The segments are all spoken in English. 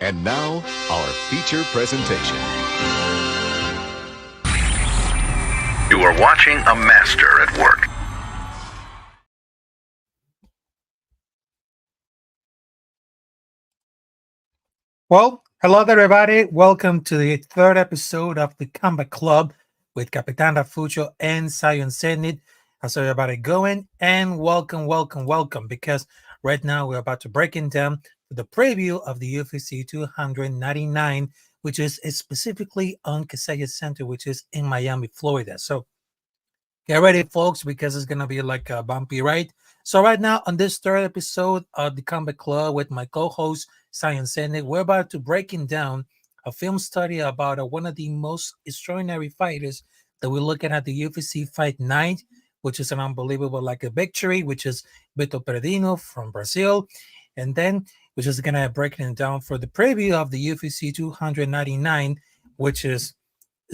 And now, our feature presentation. You are watching a master at work. Well, hello everybody. Welcome to the third episode of the Combat Club with Capitán Rafucho and Zenith. How's everybody going? And welcome, because right now we're about to break down the preview of the UFC 299, which is specifically on Casella Center, which is in Miami, Florida. So get ready, folks, because it's going to be like a bumpy ride. So right now on this third episode of the Combat Club with my co-host, Science Zenith, we're about to breaking down a film study about one of the most extraordinary fighters that we're looking at the UFC Fight Night, which is an unbelievable like a victory, which is Beto Perdino from Brazil. And then we're just going to break it down for the preview of the UFC 299, which is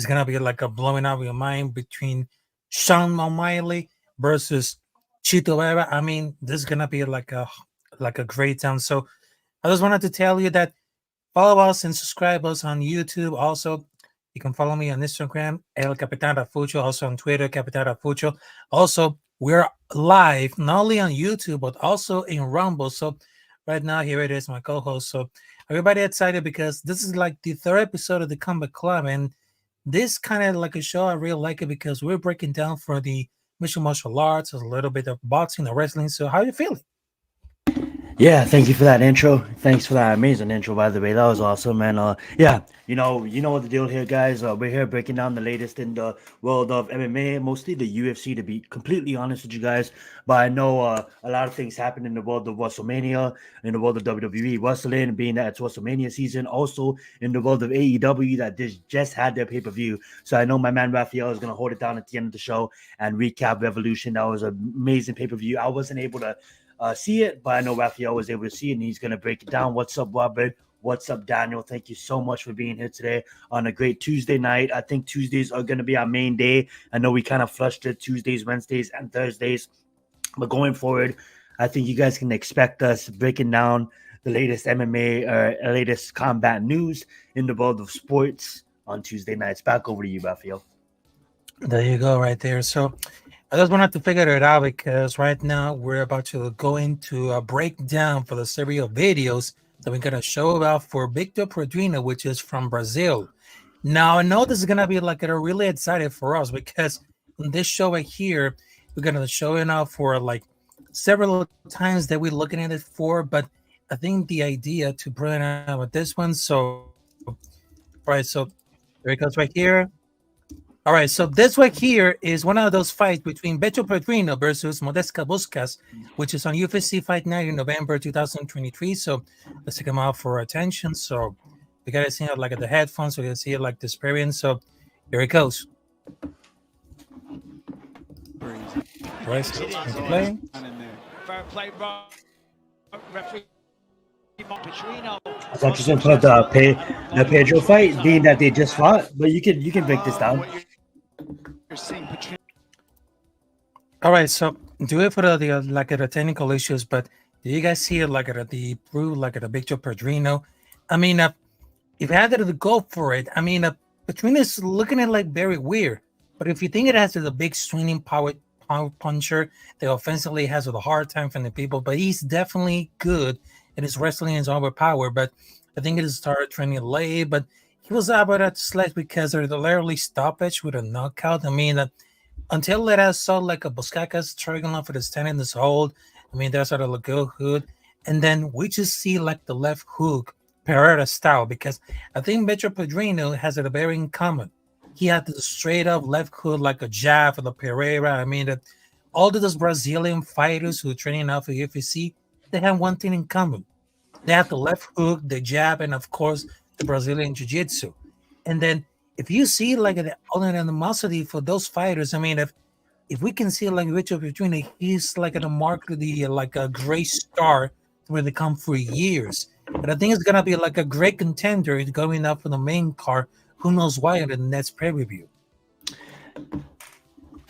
going to be like a blowing out of your mind between Sean O'Malley versus Chito Vera. I mean, this is gonna be like a great time. So I just wanted to tell you that follow us and subscribe us on YouTube. Also, you can follow me on Instagram, El Capitán Rafucho, also on Twitter, Capitán Rafucho. Also, we're live not only on YouTube but also in Rumble. So right now, here it is, my co-host. So everybody excited because this is like the third episode of the Combat Club, and this kind of like a show, I really like it because we're breaking down for the mixed martial arts, a little bit of boxing or wrestling. So how are you feeling? Yeah, thank you for that intro. Thanks for that amazing intro, by the way. That was awesome, man. Yeah, you know what the deal here, guys. We're here breaking down the latest in the world of MMA, mostly the UFC, to be completely honest with you guys. But I know a lot of things happen in the world of WrestleMania, in the world of WWE wrestling, being that it's WrestleMania season. Also in the world of AEW that just had their pay-per-view. So I know my man Rafael is gonna hold it down at the end of the show and recap Revolution. That was an amazing pay-per-view. I wasn't able to see it, but I know Rafael was able to see it, and he's going to break it down. What's up, Robert? What's up, Daniel? Thank you so much for being here today on a great Tuesday night. I think Tuesdays are going to be our main day. I know we kind of flushed it Tuesdays, Wednesdays, and Thursdays, but going forward, I think you guys can expect us breaking down the latest MMA or latest combat news in the world of sports on Tuesday nights. Back over to you, Rafael. There you go, right there. So I just wanted to figure it out because right now we're about to go into a breakdown for the series of videos that we're going to show about for Victor Pedrino, which is from Brazil. Now, I know this is going to be like really excited for us because in this show right here, we're going to show it out for like several times that we're looking at it for, but I think the idea to bring it out with this one. So, right, so there it goes right here. All right, so this right here is one of those fights between Beto Pedrino versus Modesta Buscas, which is on UFC Fight Night in November 2023. So let's take them out for attention. So we got to see it like at the headphones, so you can see it like the experience. So here it goes. All right, so it's play. I thought you were going to put the Pedro fight, being that they just fought, but you can break this down. All right, so do it for the like the technical issues, but do you guys see it like at the proof, like at the Victor Pedrino? I mean, if you had to go for it, I mean, Pedrino is looking at like very weird, but if you think it has a big swinging power puncher, that offensively has a hard time finding people, but he's definitely good and his wrestling is overpowered. But I think it started training late, but he was able to select because of the literally stoppage with a knockout. I mean, until let us saw like a Buscacas struggling for the standing this hold. I mean, that's sort of look good. And then we just see like the left hook, Pereira style, because I think Beto Pedrino has it very in common. He had the straight up left hook like a jab for the Pereira. I mean, all of those Brazilian fighters who are training out for UFC, they have one thing in common. They have the left hook, the jab, and of course, the Brazilian Jiu-Jitsu. And then if you see like the animosity for those fighters, I mean, if we can see like Richard Pedrino, he's like a mark of the like a great star where they come for years. But I think it's gonna be like a great contender going up for the main card. Who knows why in the next pay-per-view?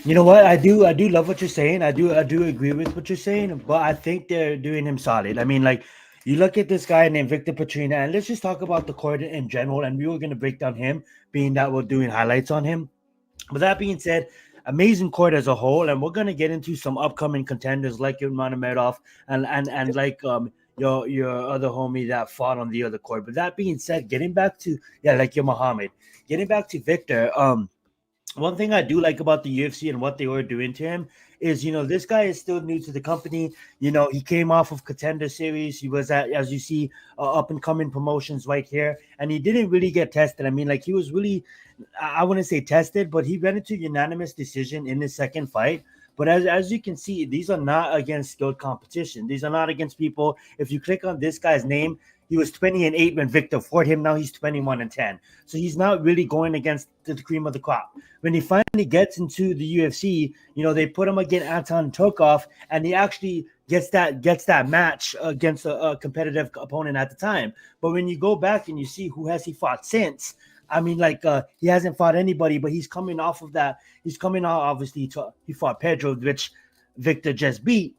You know what? I do love what you're saying. I do agree with what you're saying, but I think they're doing him solid. I mean, like, You look at this guy named Victor Petrina, and let's just talk about the court in general. And we were going to break down him, being that we're doing highlights on him. With that being said, amazing court as a whole, and we're going to get into some upcoming contenders like your Manamedov and like your other homie that fought on the other court. But that being said, getting back to like your Muhammad, getting back to Victor, one thing I do like about the UFC and what they were doing to him is, this guy is still new to the company. He came off of Contender Series. He was at, as you see, up and coming promotions right here, and he didn't really get tested. I mean, like, he was really, I wouldn't say tested, but he went into unanimous decision in his second fight. But as you can see, these are not against skilled competition. These are not against people. If you click on this guy's name, he was 20-8 when Victor fought him. Now he's 21-10. So he's not really going against the cream of the crop. When he finally gets into the UFC, they put him against Anton Tokov, and he actually gets that match against a competitive opponent at the time. But when you go back and you see who has he fought since, I mean, like, he hasn't fought anybody, but he's coming off of that. He's coming out, obviously, he fought Pedro, which Victor just beat.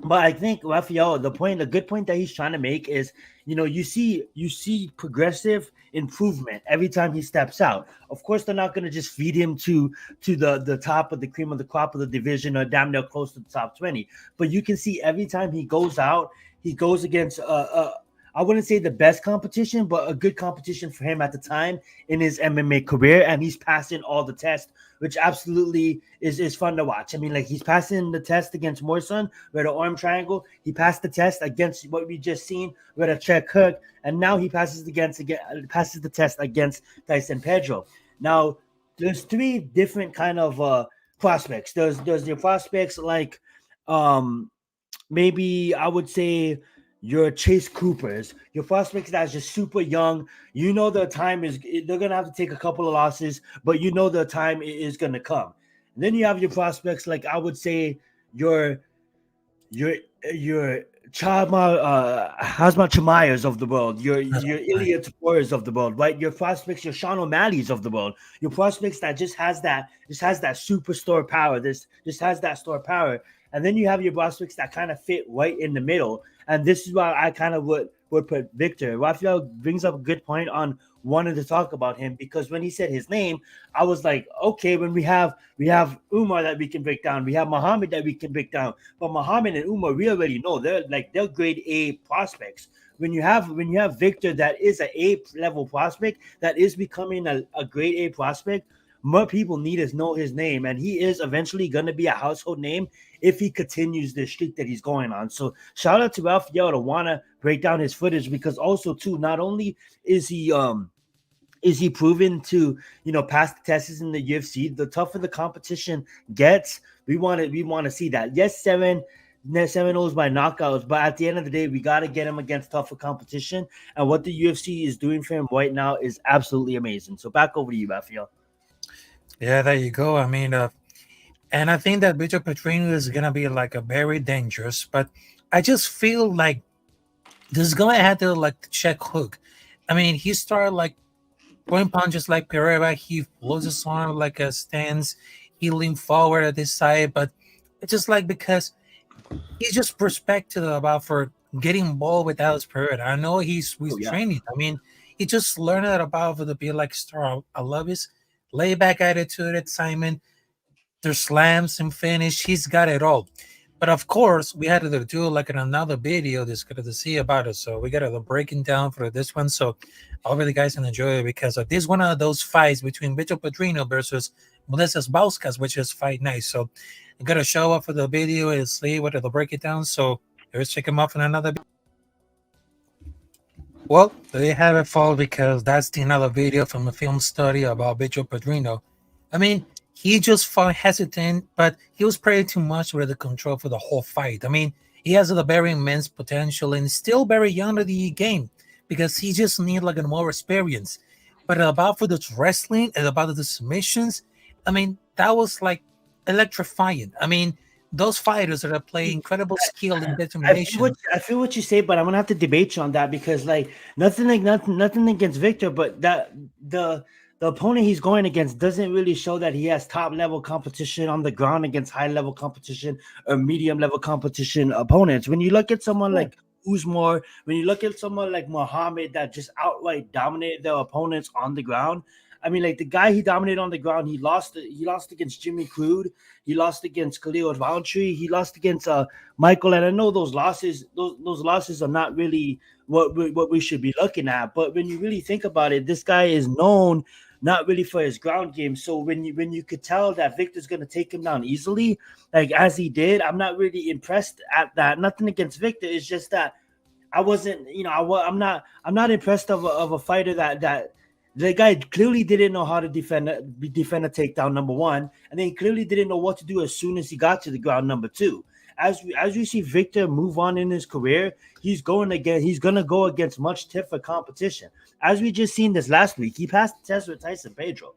But I think Rafael, the good point that he's trying to make is, you see progressive improvement every time he steps out. Of course, they're not going to just feed him to the top of the cream of the crop of the division or damn near close to the top 20. But you can see every time he goes out, he goes against I wouldn't say the best competition, but a good competition for him at the time in his MMA career, and he's passing all the tests, which absolutely is fun to watch. I mean, like, he's passing the test against Morrison with an arm triangle. He passed the test against what we just seen with a check hook, and now he passes the test against Tyson Pedro. Now, there's three different kind of prospects. There's your prospects like maybe I would say your Chase Coopers, your prospects that's just super young. The time they're gonna have to take a couple of losses, but the time is gonna come. And then you have your prospects like I would say your Hazmat Chimayas of the world, your Ilya Taporas of the world, right? Your prospects, your Sean O'Malley's of the world, your prospects that just has that superstar power. This just has that star power. And then you have your prospects that kind of fit right in the middle. And this is why I kind of would put Victor. Rafael brings up a good point on wanting to talk about him, because when he said his name, I was like, okay, when we have Umar that we can break down, we have Muhammad that we can break down. But Muhammad and Umar, we already know they're grade A prospects. When you have Victor that is an A level prospect, that is becoming a grade A prospect, more people need to know his name, and he is eventually going to be a household name if he continues the streak that he's going on. So shout out to Rafael to want to break down his footage, because also too, not only is he proven to pass the tests in the UFC, the tougher the competition gets, we want to see that. Yes, 7-0 by knockouts, but at the end of the day, we got to get him against tougher competition, and what the UFC is doing for him right now is absolutely amazing. So back over to you, Rafael. Yeah, there you go. I mean, and I think that Victor Petrino is going to be like a very dangerous, but I just feel like this is going to have to like check hook. I mean, he started like throwing punches like Pereira. He blows his arm like a stance. He leaned forward at this side, but it's just like because he's just respected about for getting involved with Alex Pereira. I know he's training. I mean, he just learned that about to be like star. I love his lay back attitude at Simon. There's slams and finish. He's got it all. But of course, we had to do like another video to see about it. So we got to breaking down for this one. So hopefully you guys can enjoy it, because this is one of those fights between Victor Petrino versus Modestas Bauskas, which is fight night. So I'm going to show up for the video and see what they'll break it down. So let's check them out in another video. Well, there you have it, folks, because that's another video from a film study about Victor Petrino. I mean, he just fought hesitant, but he was pretty too much with the control for the whole fight. I mean, he has a very immense potential and still very young to the game, because he just needs like a more experience. But about for the wrestling and about the submissions, I mean, that was like electrifying. I mean, those fighters that are playing incredible skill and determination. I feel what you say, but I'm gonna have to debate you on that, because like nothing against Victor, but that the opponent he's going against doesn't really show that he has top level competition on the ground against high level competition or medium level competition opponents. When you look at someone like Usman, when you look at someone like Muhammad that just outright dominated their opponents on the ground. I mean, like the guy he dominated on the ground, he lost against Jimmy Crude, he lost against Khalil Roundtree, he lost against Michael. And I know those losses are not really what we should be looking at. But when you really think about it, this guy is known not really for his ground game. So when you could tell that Victor's going to take him down easily, like as he did, I'm not really impressed at that. Nothing against Victor. It's just that I wasn't, I'm not impressed of a fighter that the guy clearly didn't know how to defend a takedown, number one, and then he clearly didn't know what to do as soon as he got to the ground, number two. As we see Victor move on in his career, he's going to go against much tougher competition. As we just seen this last week, he passed the test with Tyson Pedro.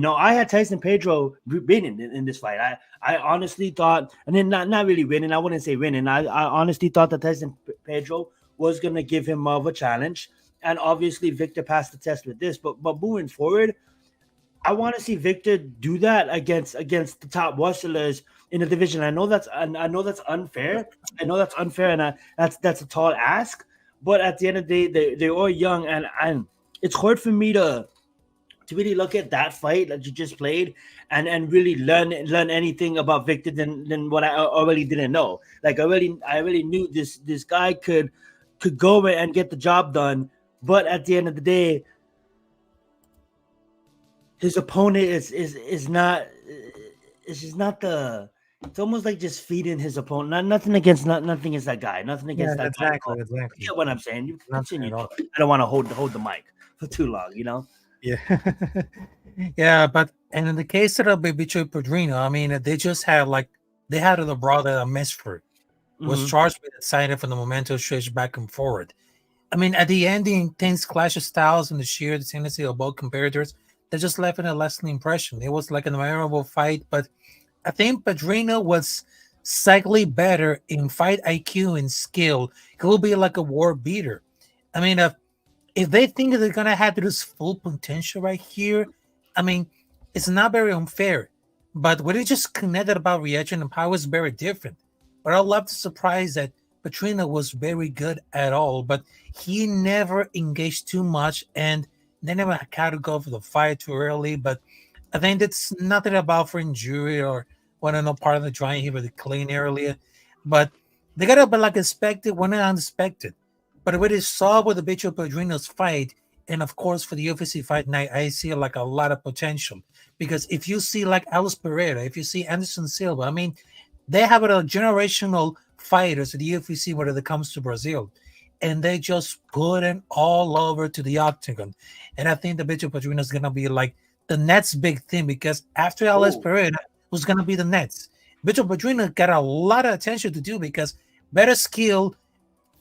I had Tyson Pedro winning in this fight. I honestly thought, and then not really winning, I wouldn't say winning. I honestly thought that Tyson Pedro was going to give him more of a challenge. And obviously Victor passed the test with this. But moving forward, I want to see Victor do that against the top wrestlers in the division. I know that's unfair. And that's a tall ask. But at the end of the day, they're all young, and it's hard for me to really look at that fight that you just played and really learn anything about Victor than what I already didn't know. Like I already knew this guy could go and get the job done, but at the end of the day, his opponent is not. It's just not the. It's almost like just feeding his opponent. Nothing against that guy. Nothing against that guy. Exactly. You get what I'm saying? You continue. At all. I don't want to hold the mic for too long. Yeah. Yeah, but and in the case of Bicho Pedrino, I mean, they just had they had a brother Mesford was charged with deciding from the momentum switch back and forward. I mean, at the end, the intense clash of styles and the sheer tendency of both competitors, they just left a lasting impression. It was like an memorable fight, but I think Pedrino was slightly better in fight IQ and skill. He will be like a war beater. I mean, if they think they're going to have this full potential right here, I mean, it's not very unfair. But what it just connected about reaction and power is very different. But I love the surprise that Pedrino was very good at all, but he never engaged too much and they never had to go for the fight too early. But I think it's nothing about for injury or no part of the drawing he was clean earlier. But they got to be like expected, one unexpected. But what it saw with the Bicho Pedrino's fight, and of course for the UFC fight night, I see like a lot of potential. Because if you see like Alice Pereira, if you see Anderson Silva, I mean, they have a generational fighters at the UFC when it comes to Brazil. And they just put it all over to the octagon. And I think the Bicho Pedrino is going to be like the next big thing because after Alice Pereira was going to be the next. Bicho Pedrino got a lot of attention to do because better skill,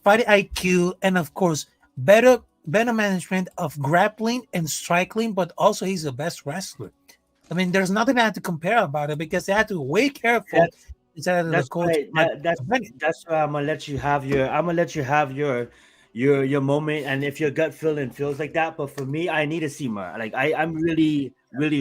fight IQ, and of course, better management of grappling and striking, but also he's the best wrestler. I mean, there's nothing I have to compare about it because they had to be way careful. That's right. That's why I'm gonna let you have your moment, and if your gut feeling feels like that. But for me, I need to see more. Like I'm really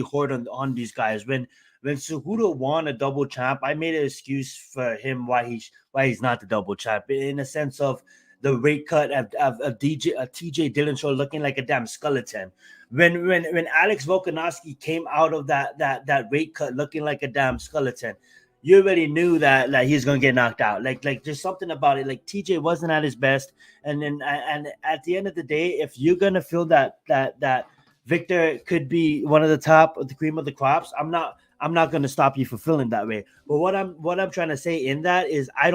hard on these guys. When Cejudo won a double champ, I made an excuse for him why he's not the double champ in a sense of the weight cut of TJ Dillashaw looking like a damn skeleton. When Alex Volkanovski came out of that weight cut looking like a damn skeleton, you already knew that like he's gonna get knocked out. Like there's something about it. Like TJ wasn't at his best, and at the end of the day, if you're gonna feel that Victor could be one of the top of the cream of the crops, I'm not gonna stop you from feeling that way. But what I'm trying to say in that is I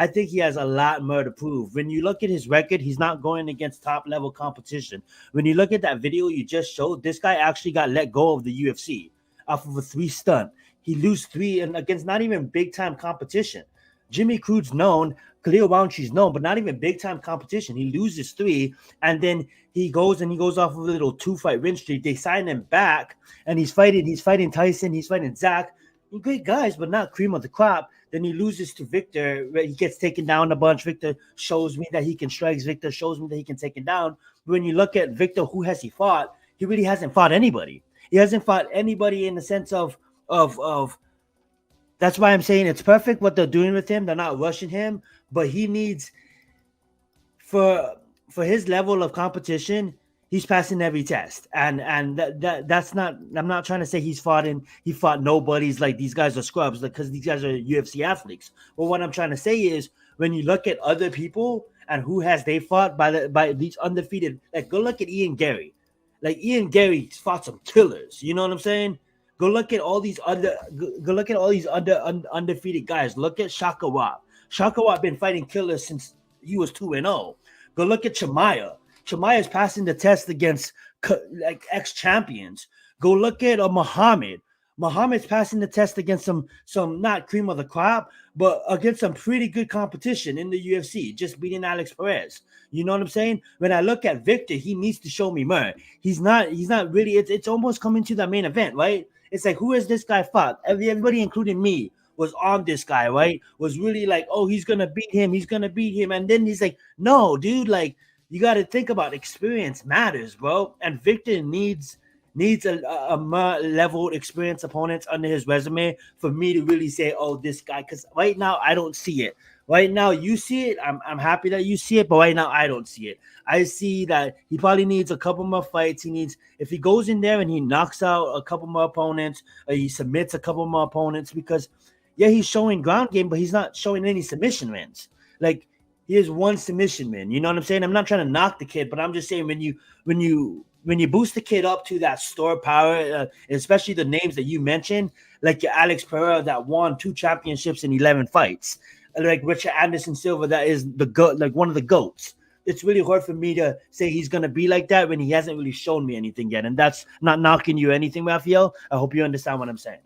think he has a lot more to prove. When you look at his record, he's not going against top level competition. When you look at that video you just showed, this guy actually got let go of the UFC off of a 3 stunt. He lose 3 and against not even big time competition. Jimmy Crude's known, Khalil Roundtree's known, but not even big time competition. He loses 3, and then he goes off of a little 2-fight win streak. They sign him back, and he's fighting Tyson, he's fighting Zach. Great guys, but not cream of the crop. Then he loses to Victor. He gets taken down a bunch. Victor shows me that he can strike. Victor shows me that he can take him down. But when you look at Victor, who has he fought? He really hasn't fought anybody. He hasn't fought anybody in the sense of that's why I'm saying it's perfect what they're doing with him. They're not rushing him, but he needs for his level of competition, he's passing every test. And that's not. I'm not trying to say he fought nobodies like these guys are scrubs because these guys are UFC athletes. But what I'm trying to say is when you look at other people and who has they fought by these undefeated, like go look at Ian Gary. Like Ian Gary fought some killers. You know what I'm saying? Go look at all these undefeated guys. Look at Shaka Wap. Shaka Wap been fighting killers since he was 2-0. Go look at Chamaya. Chamaya's passing the test against like ex-champions. Go look at Muhammad. Muhammad's passing the test against some not cream of the crop, but against some pretty good competition in the UFC, just beating Alex Perez. You know what I'm saying? When I look at Victor, he needs to show me more. He's not really, it's almost coming to the main event, right? It's like, who has this guy fought? Everybody, including me, was on this guy, right? Was really like, oh, he's gonna beat him. And then he's like, no, dude, like, you got to think about experience matters, bro. And Victor needs a more leveled experience opponents under his resume for me to really say, oh, this guy. Because right now I don't see it. Right now you see it. I'm happy that you see it, but right now I don't see it. I see that he probably needs a couple more fights. If he goes in there and he knocks out a couple more opponents, or he submits a couple more opponents, because yeah, he's showing ground game, but he's not showing any submission wins. Like, he has one submission win. You know what I'm saying? I'm not trying to knock the kid, but I'm just saying when you boost the kid up to that store power, especially the names that you mentioned, like your Alex Pereira that won 2 championships in 11 fights, like Richard Anderson Silva that is the goat, like one of the goats. It's really hard for me to say he's gonna be like that when he hasn't really shown me anything yet, and that's not knocking you or anything, Rafael. I hope you understand what I'm saying.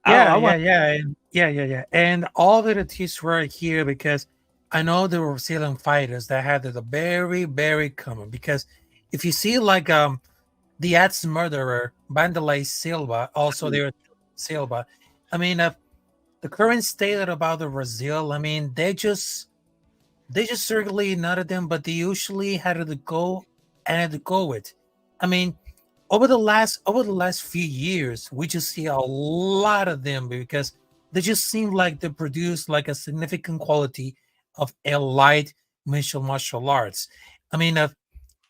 Yeah. And all the teams were here because I know there were Brazilian fighters that had it very, very common. Because if you see like the ex-murderer Vanderlei Silva, also there Silva. I mean, the current state about the Brazil. I mean, they just certainly none of them, but they usually had to go with. I mean, over the last few years, we just see a lot of them because they just seem like they produce like a significant quality of elite martial arts. I mean,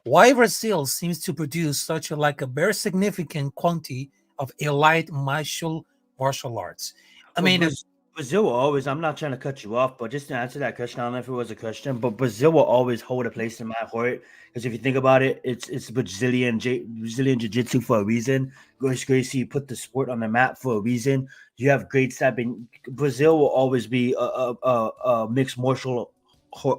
why Brazil seems to produce such a very significant quantity of elite martial arts. I mean, Brazil will always, I'm not trying to cut you off, but just to answer that question, I don't know if it was a question, but Brazil will always hold a place in my heart. Because if you think about it, it's Brazilian Jiu-Jitsu for a reason. Grace Gracie put the sport on the map for a reason. You have great stepping. Brazil will always be a mixed martial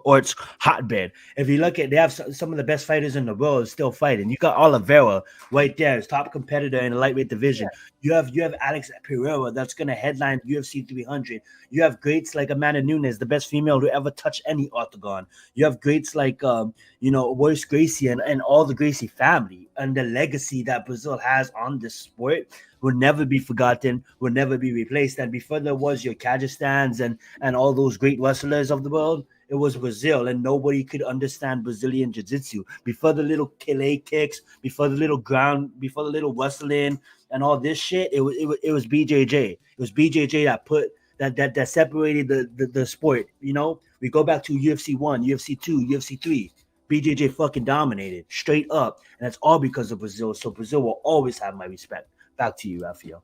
arts hotbed. If you look at, they have some of the best fighters in the world still fighting. You got Oliveira right there, his top competitor in the lightweight division. Yeah. You have Alex Pereira that's going to headline UFC 300. You have greats like Amanda Nunes, the best female to ever touch any octagon. You have greats like Royce Gracie and all the Gracie family, and the legacy that Brazil has on this sport will never be forgotten, will never be replaced. And before there was your Kyrgyzstans and all those great wrestlers of the world, it was Brazil, and nobody could understand Brazilian jiu-jitsu. Before the little Kile kicks, before the little ground, before the little wrestling and all this shit, it was BJJ. It was BJJ that put that separated the sport. You know, we go back to UFC 1, UFC 2, UFC 3. BJJ fucking dominated straight up, and that's all because of Brazil. So Brazil will always have my respect. Back to you, Rafael.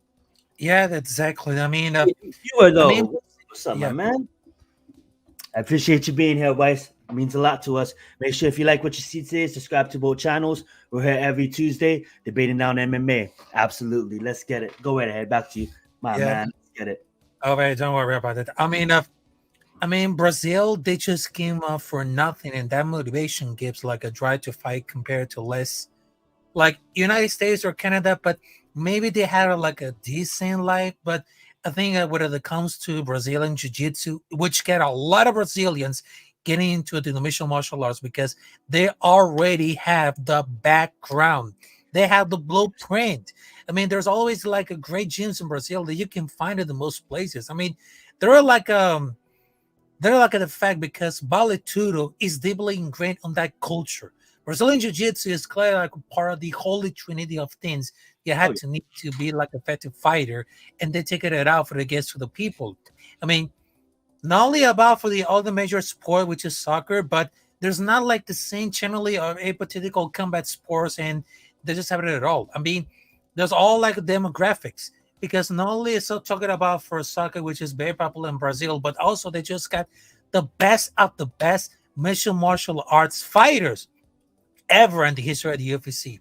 Yeah, exactly. I mean, you were though. What's up, my man? I appreciate you being here, Weiss. It means a lot to us. Make sure if you like what you see today, subscribe to both channels. We're here every Tuesday debating down MMA. Absolutely. Let's get it. Go right ahead. Back to you, my man. Let's get it. All right, don't worry about it. I mean, Brazil, they just came up for nothing, and that motivation gives like a drive to fight compared to less like United States or Canada, but maybe they had a decent life. But I think that when it comes to Brazilian Jiu-Jitsu, which get a lot of Brazilians getting into the mixed martial arts because they already have the background. They have the blueprint. I mean, there's always like a great gyms in Brazil that you can find in the most places. I mean, they're like the fact because Vale Tudo is deeply ingrained on that culture. Brazilian Jiu-Jitsu is clearly like part of the holy trinity of things you had to need to be like an effective fighter, and they take it out for the gets to the people. I mean, not only about for the other major sport, which is soccer, but there's not like the same generally or apolitical combat sports, and they just have it at all. I mean, there's all like demographics because not only is so talking about for soccer, which is very popular in Brazil, but also they just got the best of the best mixed martial arts fighters ever in the history of the UFC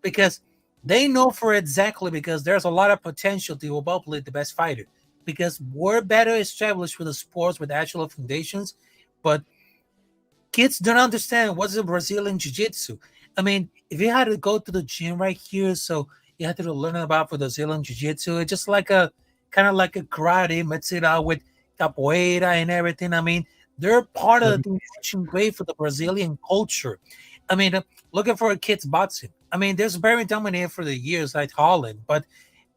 because they know for exactly because there's a lot of potential to evaluate the best fighter because we're better established with the sports with actual foundations, but kids don't understand what's the Brazilian jiu-jitsu. I mean, if you had to go to the gym right here, so you had to learn about for the Brazilian jiu-jitsu, it's just like a kind of like a karate, mix it out with capoeira and everything. I mean, they're part of the ancient way for the Brazilian culture. I mean, looking for a kids boxing. I mean, there's very dominated for the years like Holland, but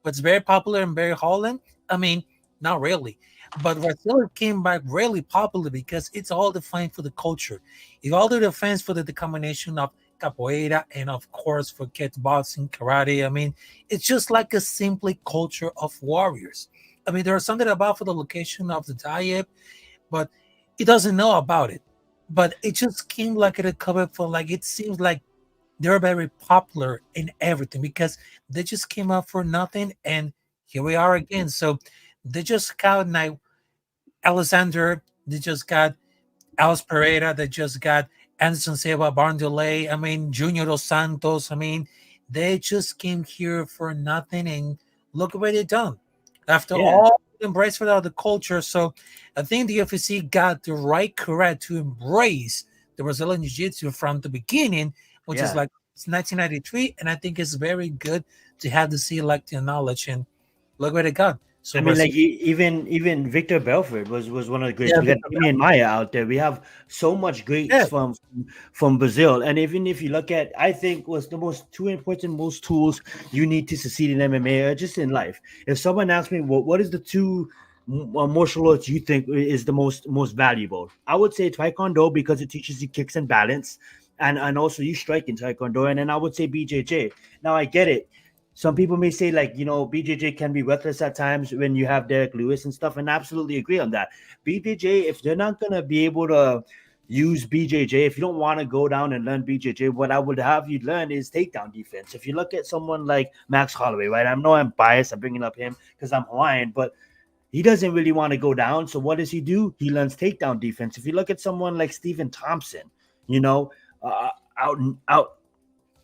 what's very popular in Barry Holland, I mean, not really. But Brazil came back really popular because it's all defined for the culture. It all the defense for the combination of capoeira and of course for kickboxing, karate. I mean, it's just like a simply culture of warriors. I mean, there's something about for the location of the diet, but it doesn't know about it. But it just came like a cover for like it seems like they're very popular in everything because they just came up for nothing and here we are again. So they just got now Alexander, they just got Alice Pereira, they just got Anderson Silva, Barndelay, I mean Junior Dos Santos. I mean, they just came here for nothing and look what they done. After Yeah. all embrace for the culture. So I think the UFC got the right correct to embrace the Brazilian Jiu-Jitsu from the beginning, which is Yeah. like it's 1993, and I think it's very good to have to see like the knowledge and look what they got. So I mean, Brazil, like even Victor Belfort was one of the greats. yeah, We got Damian Maya out there. We have so much greats yeah, from Brazil. And even if you look at, I think what's the most two important most tools you need to succeed in MMA or just in life. If someone asks me what is the two martial arts you think is the most valuable, I would say Taekwondo because it teaches you kicks and balance, and also you strike in Taekwondo. And then I would say BJJ. Now I get it. Some people may say, like, BJJ can be worthless at times when you have Derek Lewis and stuff, and I absolutely agree on that. BJJ, if they're not going to be able to use BJJ, if you don't want to go down and learn BJJ, what I would have you learn is takedown defense. If you look at someone like Max Holloway, right? I know I'm biased, I'm bringing up him because I'm Hawaiian, but he doesn't really want to go down. So what does he do? He learns takedown defense. If you look at someone like Stephen Thompson, you know, out out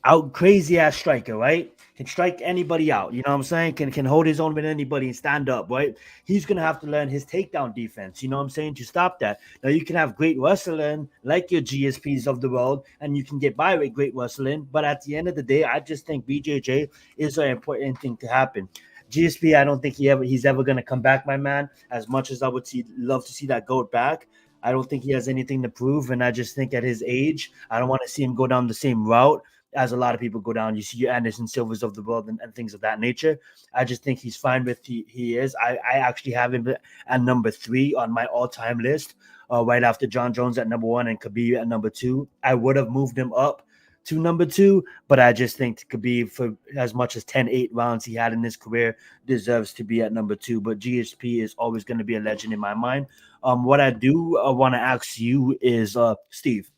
out crazy ass striker, right? Can strike anybody out. You know what I'm saying? Can hold his own with anybody and stand up, right? He's gonna have to learn his takedown defense. You know what I'm saying? To stop that. Now you can have great wrestling like your GSPs of the world, and you can get by with great wrestling. But at the end of the day, I just think BJJ is an important thing to happen. GSP, I don't think he's ever gonna come back, my man. As much as I would love to see that goat back, I don't think he has anything to prove, and I just think at his age, I don't want to see him go down the same route as a lot of people go down. You see your Anderson Silvers of the world and things of that nature. I just think he's fine with he is. I actually have him at number 3 on my all-time list, right after John Jones at number 1 and Khabib at number 2. I would have moved him up to number 2, but I just think Khabib, for as much as 10-8 rounds he had in his career, deserves to be at number 2. But GSP is always going to be a legend in my mind. What I do want to ask you is, Steve,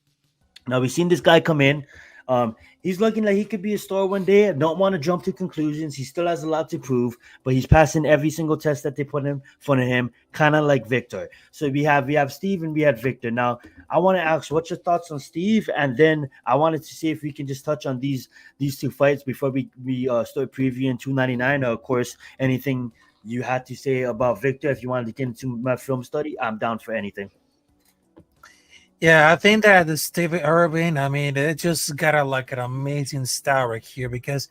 now we've seen this guy come in. He's looking like he could be a star one day. I don't want to jump to conclusions. He still has a lot to prove, but he's passing every single test that they put in front of him, kind of like Victor. So we have Steve and we have Victor. Now, I want to ask, what's your thoughts on Steve? And then I wanted to see if we can just touch on these two fights before we start previewing 299. Of course, anything you had to say about Victor, if you wanted to get into my film study, I'm down for anything. yeah. I think that the Steve Irwin, I mean, it just got an amazing style right here because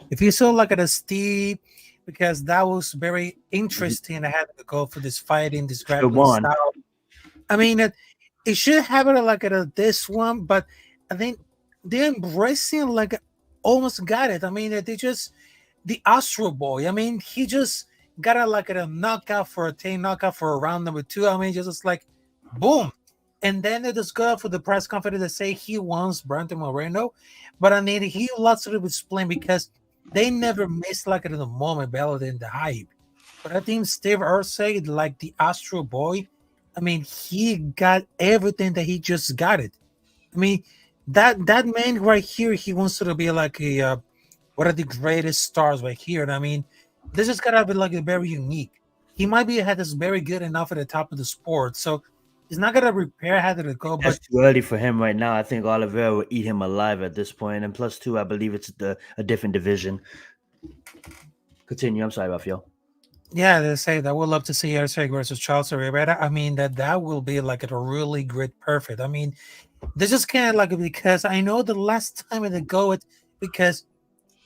if you saw like at a Steve, because that was very interesting. I had to go for this fighting, this grappling One. style. I mean, it should have it like at this one, but I think they're embracing like almost got it. I mean, they just the Astro Boy. I mean, he just got a knockout for a 10 knockout for a round number 2. I mean, just like boom. And then they just go for the press conference to say he wants Brandon Moreno, but I mean, he lost to explain because they never missed like in the moment better than the hype. But I think Steve Earth said like the Astro Boy I mean, he got everything that he just got it. I mean, that man right here, he wants to be like a one of the greatest stars right here. And I mean, this is gotta be like a very unique. He might be had this very good enough at the top of the sport, so he's not gonna repair how did it go. That's But too early for him right now. I think Oliveira will eat him alive at this point. And plus two, I believe it's a different division. Continue. I'm sorry, Rafael. yeah, they say that we'd love to see Eric versus Charles Oliveira. I mean, that will be like a really great perfect. I mean, this is kind of like because I know the last time they go it because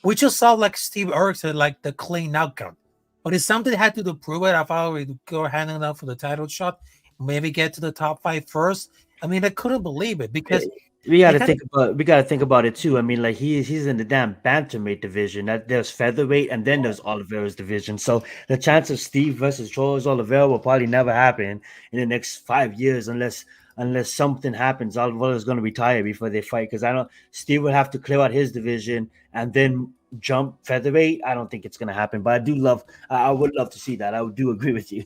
we just saw like Steve Erickson like the clean knockout. But if something had to prove it, I thought we'd go handing out for the title shot, maybe get to the top five first. I mean, I couldn't believe it because We got they to kind of think about it too. I mean, like he's in the damn bantamweight division. That there's featherweight, and then there's Oliveira's division. So the chance of Steve versus Charles Oliveira will probably never happen in the next 5 years, unless something happens. Oliveira's going to retire before they fight because I don't. Steve will have to clear out his division and then jump featherweight. I don't think it's going to happen. But I do love. I would love to see that. I do agree with you.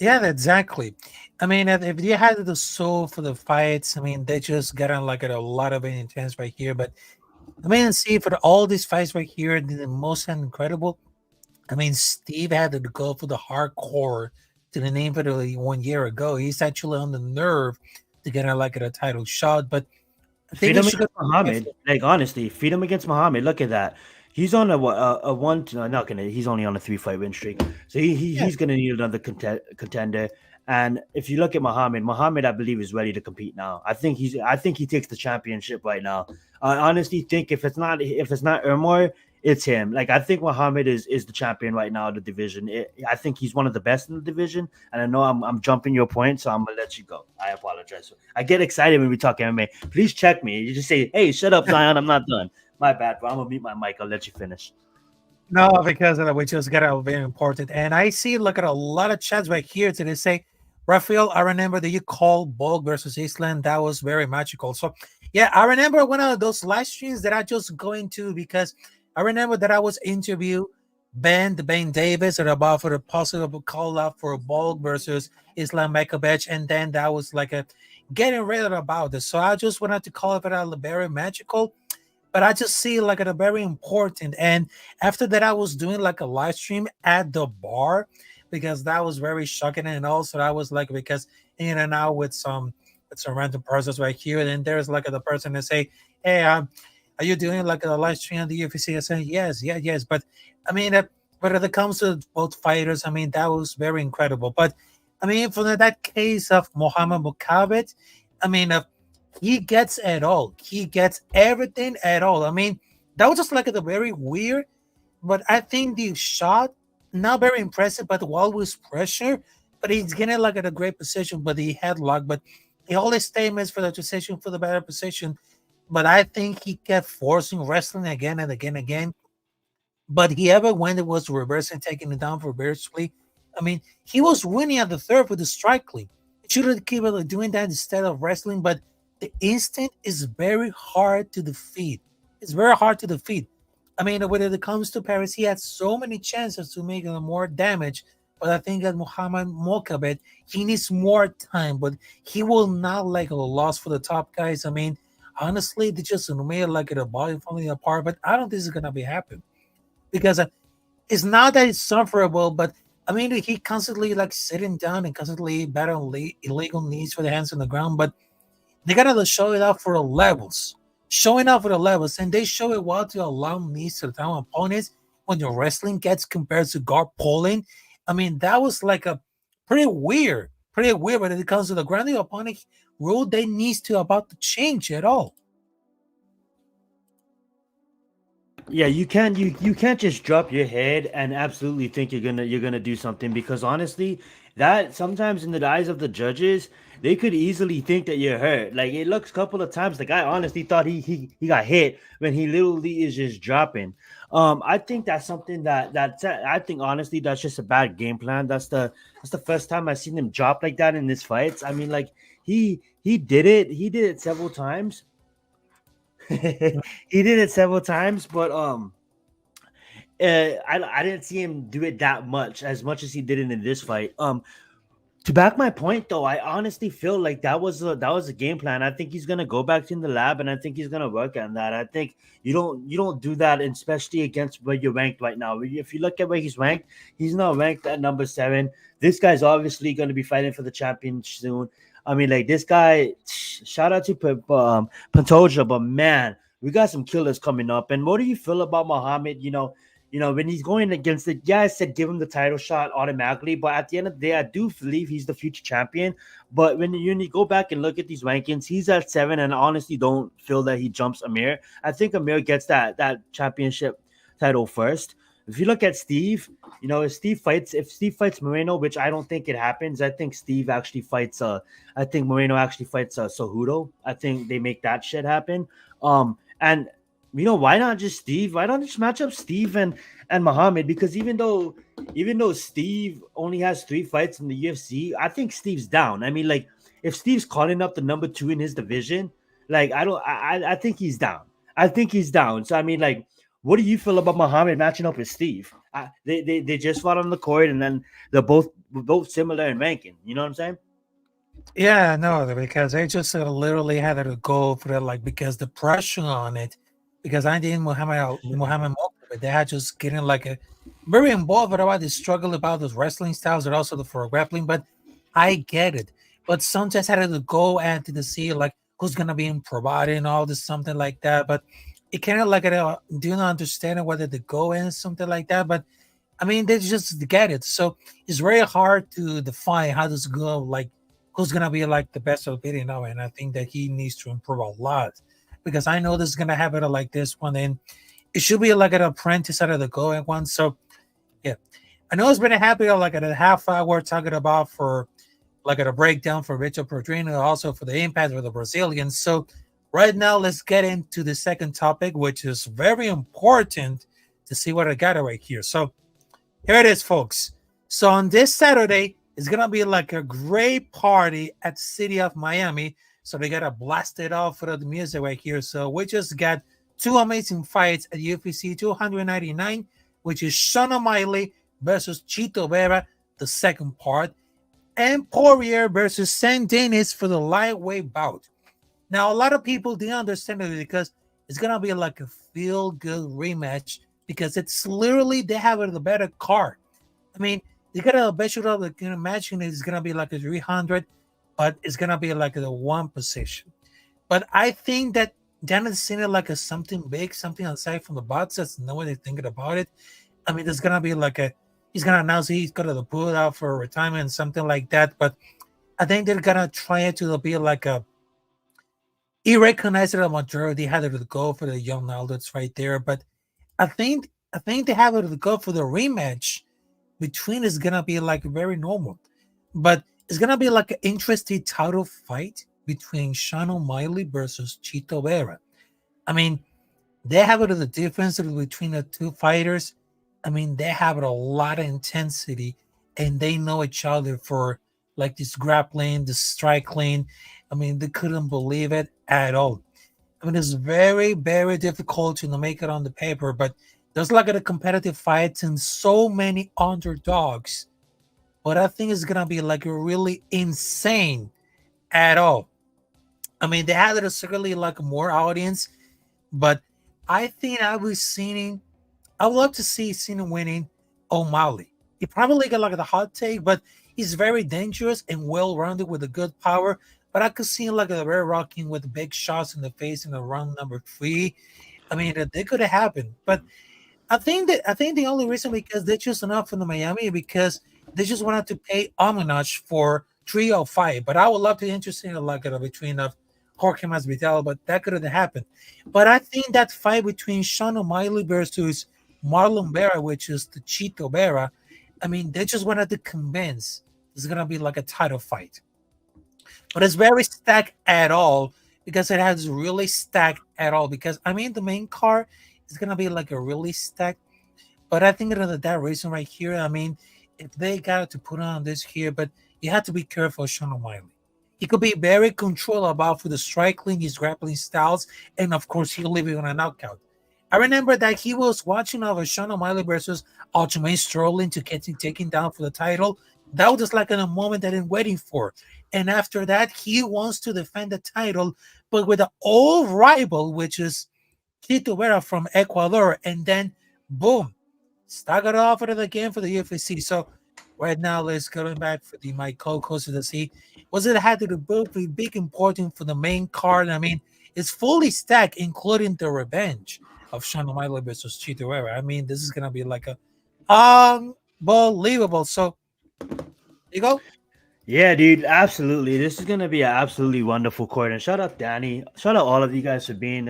yeah, exactly. I mean, if they had the soul for the fights, I mean, they just got on like a lot of intense right here. But I mean, see for all these fights right here, the most incredible. I mean, Steve had to go for the hardcore to the name for the 1 year ago. He's actually on the nerve to get like a title shot, but I think it Freedom should against Muhammad. Like honestly, freedom against Muhammad. Look at that. He's on a one. No, not gonna. He's only on a 3-fight win streak. So yeah, he's gonna need another contender. And if you look at Muhammad, I believe is ready to compete now. I think he takes the championship right now. I honestly think if it's not Ermor, it's him. Like I think Muhammad is the champion right now of the division. I think he's one of the best in the division. And I know I'm jumping your point, so I'm gonna let you go. I apologize. I get excited when we talk MMA. Please check me. You just say, "Hey, shut up, Zion. I'm not done." My bad, bro. I'm gonna mute my mic. I'll let you finish. no, because we just got a very important. And I see, look at a lot of chats right here today say, Rafael, I remember that you called Bulk versus Island. That was very magical. So, yeah, I remember one of those live streams that I just go into because I remember that I was interview the Ben Davis at about for the possible call out for Bulk versus Islam Makabech. And then that was like a getting ready about this. So I just wanted to call it very magical, but I just see like a very important. And after that, I was doing like a live stream at the bar because that was very shocking. And also, I was like, because in and out with some random persons right here. And then there's like the person that say, "Hey, are you doing like a live stream on the UFC?" I say, "Yes, yeah, yes." But I mean, but when it comes to both fighters, I mean, that was very incredible. But I mean, for that case of Mohammed Mukabet, I mean, he gets it all. He gets everything at all. I mean, that was just like a very weird, but I think the shot not very impressive, but always pressure. But he's getting like at a great position, but he headlock. But he all his statements for the position for the better position. But I think he kept forcing wrestling again and again and again. But he ever when it was reversing, taking it down for reversely. I mean, he was winning at the third with the strike lead. He should have kept doing that instead of wrestling. But the instinct is very hard to defeat. It's very hard to defeat. I mean, when it comes to Paris, he had so many chances to make more damage. But I think that Muhammad Mokabet, he needs more time, but he will not like a loss for the top guys. I mean, honestly, they just made like a body falling apart, but I don't think it's gonna be happening because it's not that it's sufferable, but I mean, he constantly like sitting down and constantly battling illegal knees for the hands on the ground, but they gotta show it out for the levels, showing out for the levels, and they show it while to allow knees to the down opponents when your wrestling gets compared to guard pulling. I mean, that was like a pretty weird when it comes to the grounding opponent rule. They needs to about to change at all. Yeah, you can't just drop your head and absolutely think you're gonna do something because honestly, that sometimes in the eyes of the judges, they could easily think that you're hurt. Like it looks a couple of times, the guy honestly thought he got hit when he literally is just dropping. I think that's something I think honestly that's just a bad game plan. That's the first time I've seen him drop like that in his fights. I mean, like he did it several times. He did it several times, but I didn't see him do it that much as he did it in this fight. To back my point, though, I honestly feel like that was a game plan. I think he's gonna go back in the lab, and I think he's gonna work on that. I think you don't do that, especially against where you're ranked right now. If you look at where he's not ranked at number 7. This guy's obviously going to be fighting for the champion soon. I mean, like this guy. Shout out to Pantoja, but man, we got some killers coming up. And what do you feel about Muhammad? When he's going against it, yeah, I said give him the title shot automatically, but at the end of the day, I do believe he's the future champion. But when you go back and look at these rankings, he's at 7, and I honestly don't feel that he jumps Amir. I think Amir gets that championship title first. If you look at Steve, if Steve fights Moreno, which I don't think it happens, I think Moreno actually fights Cejudo. I think they make that shit happen. And why not just Steve? Why not just match up Steve and Muhammad? Because even though Steve only has 3 fights in the UFC, I think Steve's down. I mean, like if Steve's calling up the number 2 in his division, like I think he's down. I think he's down. So I mean, like, what do you feel about Muhammad matching up with Steve? They just fought on the court, and then they're both similar in ranking. You know what I'm saying? Yeah, no, because they just literally had to go for it, like because the pressure on it. Because I didn't Muhammad Mokhtar, they had just getting like a very involved about the struggle about those wrestling styles and also for grappling. But I get it. But some just had to go and to see like who's gonna be in providing and all this something like that. But it kind of like do not understand whether to go in something like that. But I mean, they just get it. So it's very hard to define how this go, like who's gonna be like the best of it now. And I think that he needs to improve a lot because I know this is gonna happen like this one, and it should be like an apprentice out of the going one. So yeah, I know it's been a happy like at a half hour talking about for like at a breakdown for Richard Pedrino, also for the impact of the Brazilians. So right now, let's get into the second topic, which is very important to see what I got right here. So here it is, folks. So on this Saturday, it's gonna be like a great party at the city of Miami. So they gotta blast it off for the music right here. So we just got 2 amazing fights at UFC 299, which is Sean O'Malley versus Chito Vera, the second part, and Poirier versus Sam Dennis for the lightweight bout. Now, a lot of people didn't understand it because it's going to be like a feel-good rematch because it's literally they have the better card. I mean, they got to bet you up, like, imagine it's going to be like a 300, but it's going to be like the 1 position. But I think that Dennis seen it like a something big, something aside from the box. That's no way they're thinking about it. I mean, there's going to be like he's going to announce he's going to pull it out for retirement, something like that. But I think they're going to try it to be like he recognized that a majority had to go for the young adults right there. But I think they have to go for the rematch between is going to be like very normal. But it's going to be like an interesting title fight between Sean O'Malley versus Chito Vera. I mean, they have the difference between the 2 fighters. I mean, they have a lot of intensity and they know each other for like this grappling, the strike lane. I mean, they couldn't believe it at all. I mean, it's very, very difficult to make it on the paper, but there's like a competitive fights and so many underdogs. But I think it's gonna be like really insane at all. I mean, they had a certainly like more audience, but I think I would love to see Cena winning O'Malley. He probably got like the hot take, but he's very dangerous and well-rounded with a good power. But I could see him like a very rocking with big shots in the face in the round number 3. I mean, that could have happened. But I think the only reason because they chose enough in the Miami because they just wanted to pay homage for 305. But I would love to interesting like between Jorge Masvidal, but that could have happened. But I think that fight between Sean O'Malley versus Marlon Vera, which is the Chito Vera, I mean, they just wanted to convince it's gonna be like a title fight. But it's very stacked at all because it has really stacked at all. Because I mean, the main card is gonna be like a really stacked. But I think that reason right here, I mean, if they got to put on this here, but you have to be careful, Sean O'Malley. He could be very controlled about for the striking, his grappling styles, and of course, he'll leave you on a knockout. I remember that he was watching over Sean O'Malley versus Aljamain Sterling to get him taken down for the title. That was just like in a moment that I'm waiting for. And after that, he wants to defend the title, but with an old rival, which is Tito Vera from Ecuador. And then, boom, staggered off it again for the UFC. So right now, let's go back for my co-host to see. Was it had to be big important for the main card? I mean, it's fully stacked, including the revenge of Sean O'Malley versus Chito Vera. I mean, this is gonna be like a unbelievable. So you go. Yeah, dude, absolutely. This is gonna be an absolutely wonderful court. And shout out Danny. Shout out all of you guys for being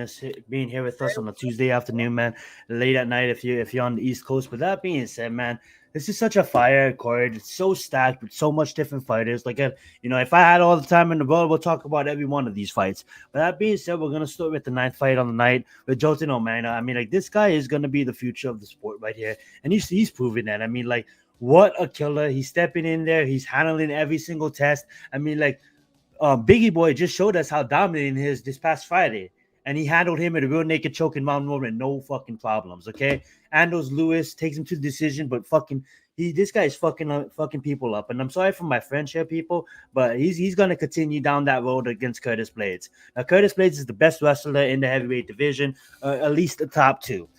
here with us on a Tuesday afternoon, man. Late at night if you're on the East Coast. But that being said, man, this is such a fire card. It's so stacked with so much different fighters. Like, if I had all the time in the world, we'll talk about every one of these fights. But that being said, we're gonna start with the ninth fight on the night with Jolton O'Malley. I mean, like, this guy is gonna be the future of the sport right here, and he's proven that. I mean, like, what a killer. He's stepping in there. He's handling every single test. I mean, like, Biggie Boy just showed us how dominant he is this past Friday. And he handled him at a real naked choke in Mountain Road with no fucking problems, okay? Andros Lewis takes him to the decision, but this guy is fucking people up. And I'm sorry for my French here, people, but he's going to continue down that road against Curtis Blades. Now, Curtis Blades is the best wrestler in the heavyweight division, at least the top two.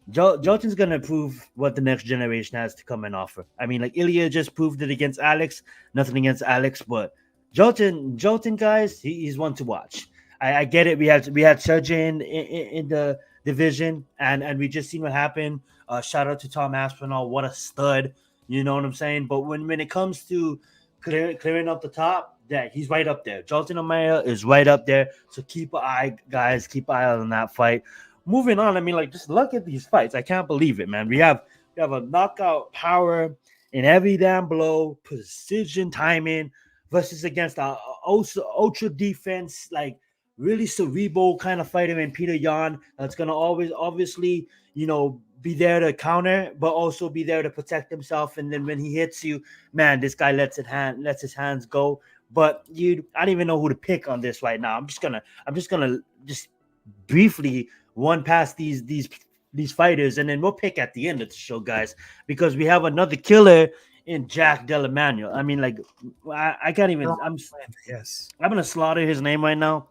Jolton's going to prove what the next generation has to come and offer. I mean, like, Ilya just proved it against Alex. Nothing against Alex, but Jolton, guys, he's one to watch. I get it. We had Sergey in the division, and we just seen what happened. Shout out to Tom Aspinall. What a stud. You know what I'm saying? But when it comes to clearing up the top, yeah, he's right up there. Jolton O'Malley is right up there. So keep an eye, guys. Keep an eye on that fight. Moving on, I mean, like, just look at these fights. I can't believe it, man. We have a knockout power in every damn blow, precision timing versus against a ultra defense, like really cerebral kind of fighter in Peter Yan. That's gonna always, obviously, be there to counter, but also be there to protect himself. And then when he hits you, man, this guy lets his hands go. But I don't even know who to pick on this right now. I'm just gonna briefly run past these fighters, and then we'll pick at the end of the show, guys, because we have another killer in Jack Della Manuel. I mean, like, I can't even. I'm gonna slaughter his name right now,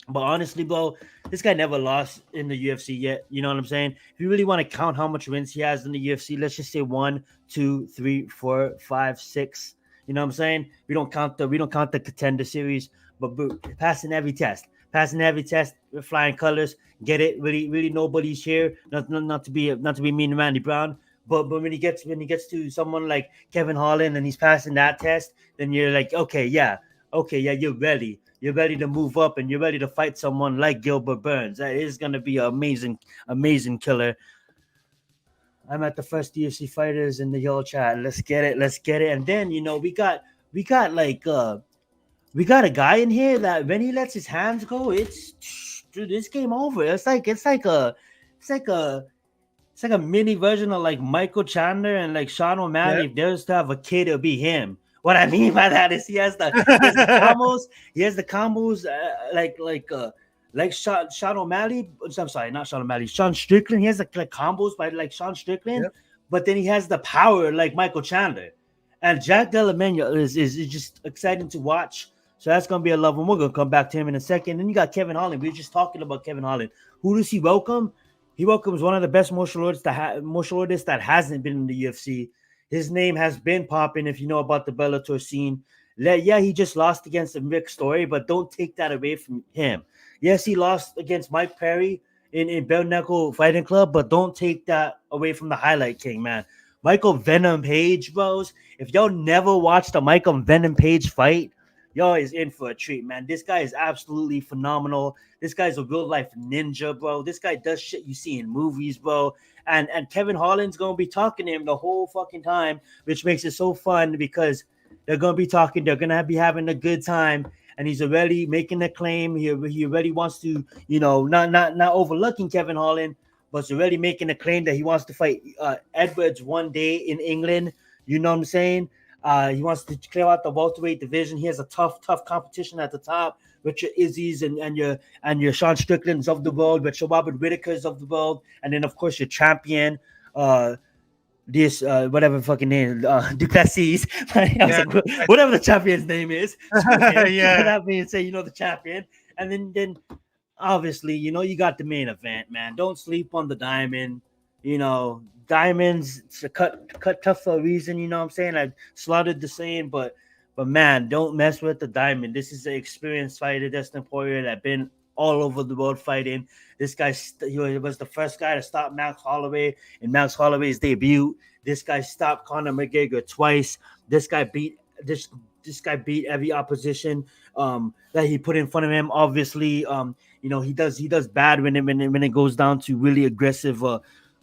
but honestly, bro, this guy never lost in the UFC yet. You know what I'm saying? If you really want to count how much wins he has in the UFC, let's just say 1, 2, 3, 4, 5, 6. You know what I'm saying? We don't count the contender series, but passing every test. With flying colors. Get it? Really, nobody's here. Not to be mean to Randy Brown, but when he gets to someone like Kevin Holland and he's passing that test, then you're like, okay, yeah, you're ready. You're ready to move up, and you're ready to fight someone like Gilbert Burns. That is gonna be an amazing killer. I'm at the first UFC fighters in the yellow chat. Let's get it. And then we got a guy in here that when he lets his hands go, it's game over. It's like a mini version of like Michael Chandler and like Sean O'Malley. Yep. If there was to have a kid, it'll be him. What I mean by that is he has the combos. He has the combos like Sean O'Malley. I'm sorry, not Sean O'Malley. Sean Strickland. He has the combos by like Sean Strickland, yep. But then he has the power like Michael Chandler. And Jack Della Manuel is just exciting to watch. So that's going to be a love one. We're going to come back to him in a second. Then you got Kevin Holland. We were just talking about Kevin Holland. Who does he welcome? He welcomes one of the best martial artists that hasn't been in the UFC. His name has been popping if you know about the Bellator scene. Yeah, he just lost against Rick Story, but don't take that away from him. Yes, he lost against Mike Perry in Bare Knuckle Fighting Club, but don't take that away from the Highlight King, man. Michael Venom Page, bros. If y'all never watched a Michael Venom Page fight, y'all is in for a treat, man. This guy is absolutely phenomenal. This guy's a real life ninja, bro. This guy does shit you see in movies, bro. And Kevin Holland's gonna be talking to him the whole fucking time, which makes it so fun because they're gonna be talking. They're gonna be having a good time, and he's already making a claim. He already wants to, not overlooking Kevin Holland, but he's already making a claim that he wants to fight Edwards one day in England. You know what I'm saying? He wants to clear out the welterweight division. He has a tough competition at the top with your Izzy's and your Sean Strickland's of the world, with your Robert Whitaker's of the world, and then of course your champion this whatever fucking name, Duplessis. I was Yeah, like, whatever the champion's name is, screw him. yeah, But that being said, the champion, and then obviously, you got the main event, man. Don't sleep on the diamond. Diamonds it's a cut tough for a reason. You know what I'm saying? I slaughtered the saying, but man, don't mess with the diamond. This is an experienced fighter, Dustin Poirier, that been all over the world fighting. This guy, he was the first guy to stop Max Holloway in Max Holloway's debut. This guy stopped Conor McGregor twice. This guy beat this guy beat every opposition that he put in front of him. Obviously, he does bad when it goes down to really aggressive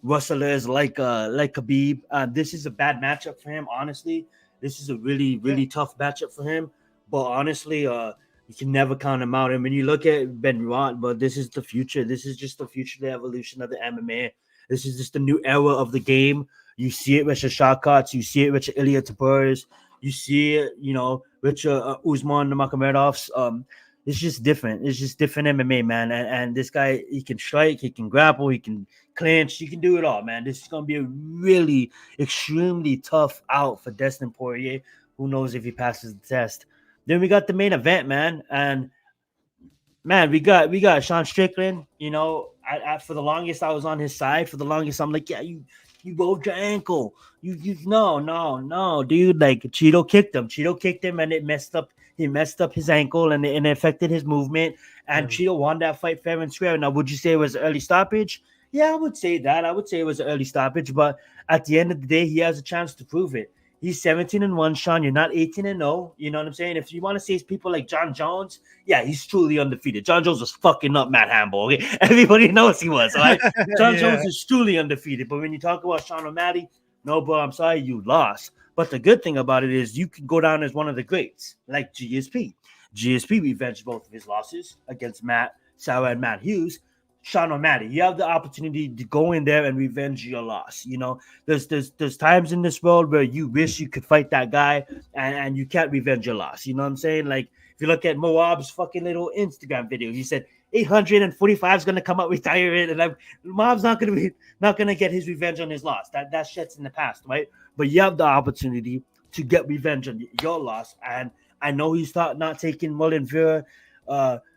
wrestlers like Khabib. This is a bad matchup for him. Honestly, this is a really really tough matchup for him. But honestly, you can never count him out. And when you look at Benoit, but this is the future. This is just the future, the evolution of the MMA. This is just the new era of the game. You see it with Shashakats. You see it with Ilya Taburis. You see it, with Usman Nurmagomedovs. It's just different. It's just different MMA, man. And this guy, he can strike, he can grapple, he can clinch, he can do it all, man. This is going to be a really extremely tough out for Dustin Poirier. Who knows if he passes the test? Then we got the main event, man. And man, we got Sean Strickland. For the longest I was on his side. For the longest, I'm like, yeah, you rolled your ankle. You no, dude. Like Cheeto kicked him, and it messed up. He messed up his ankle, and it affected his movement. And Cheeto won that fight fair and square. Now, would you say it was an early stoppage? Yeah, I would say that. I would say it was an early stoppage, but at the end of the day, he has a chance to prove it. He's 17-1, Sean. You're not 18-0. You know what I'm saying? If you want to say it's people like John Jones, yeah, he's truly undefeated. John Jones was fucking up Matt Hamill. Okay? Everybody knows he was. All right? John Jones is truly undefeated. But when you talk about Sean O'Malley, no, bro, I'm sorry you lost. But the good thing about it is you can go down as one of the greats, like GSP. GSP revenged both of his losses against Matt Sauer and Matt Hughes. Sean O'Malley, you have the opportunity to go in there and revenge your loss. There's times in this world where you wish you could fight that guy and you can't revenge your loss. You know what I'm saying? Like if you look at Moab's fucking little Instagram video, he said 845 is gonna come out retiring, and Moab's not gonna get his revenge on his loss. That shit's in the past, right? But you have the opportunity to get revenge on your loss, and I know he's not taking Mullen Vera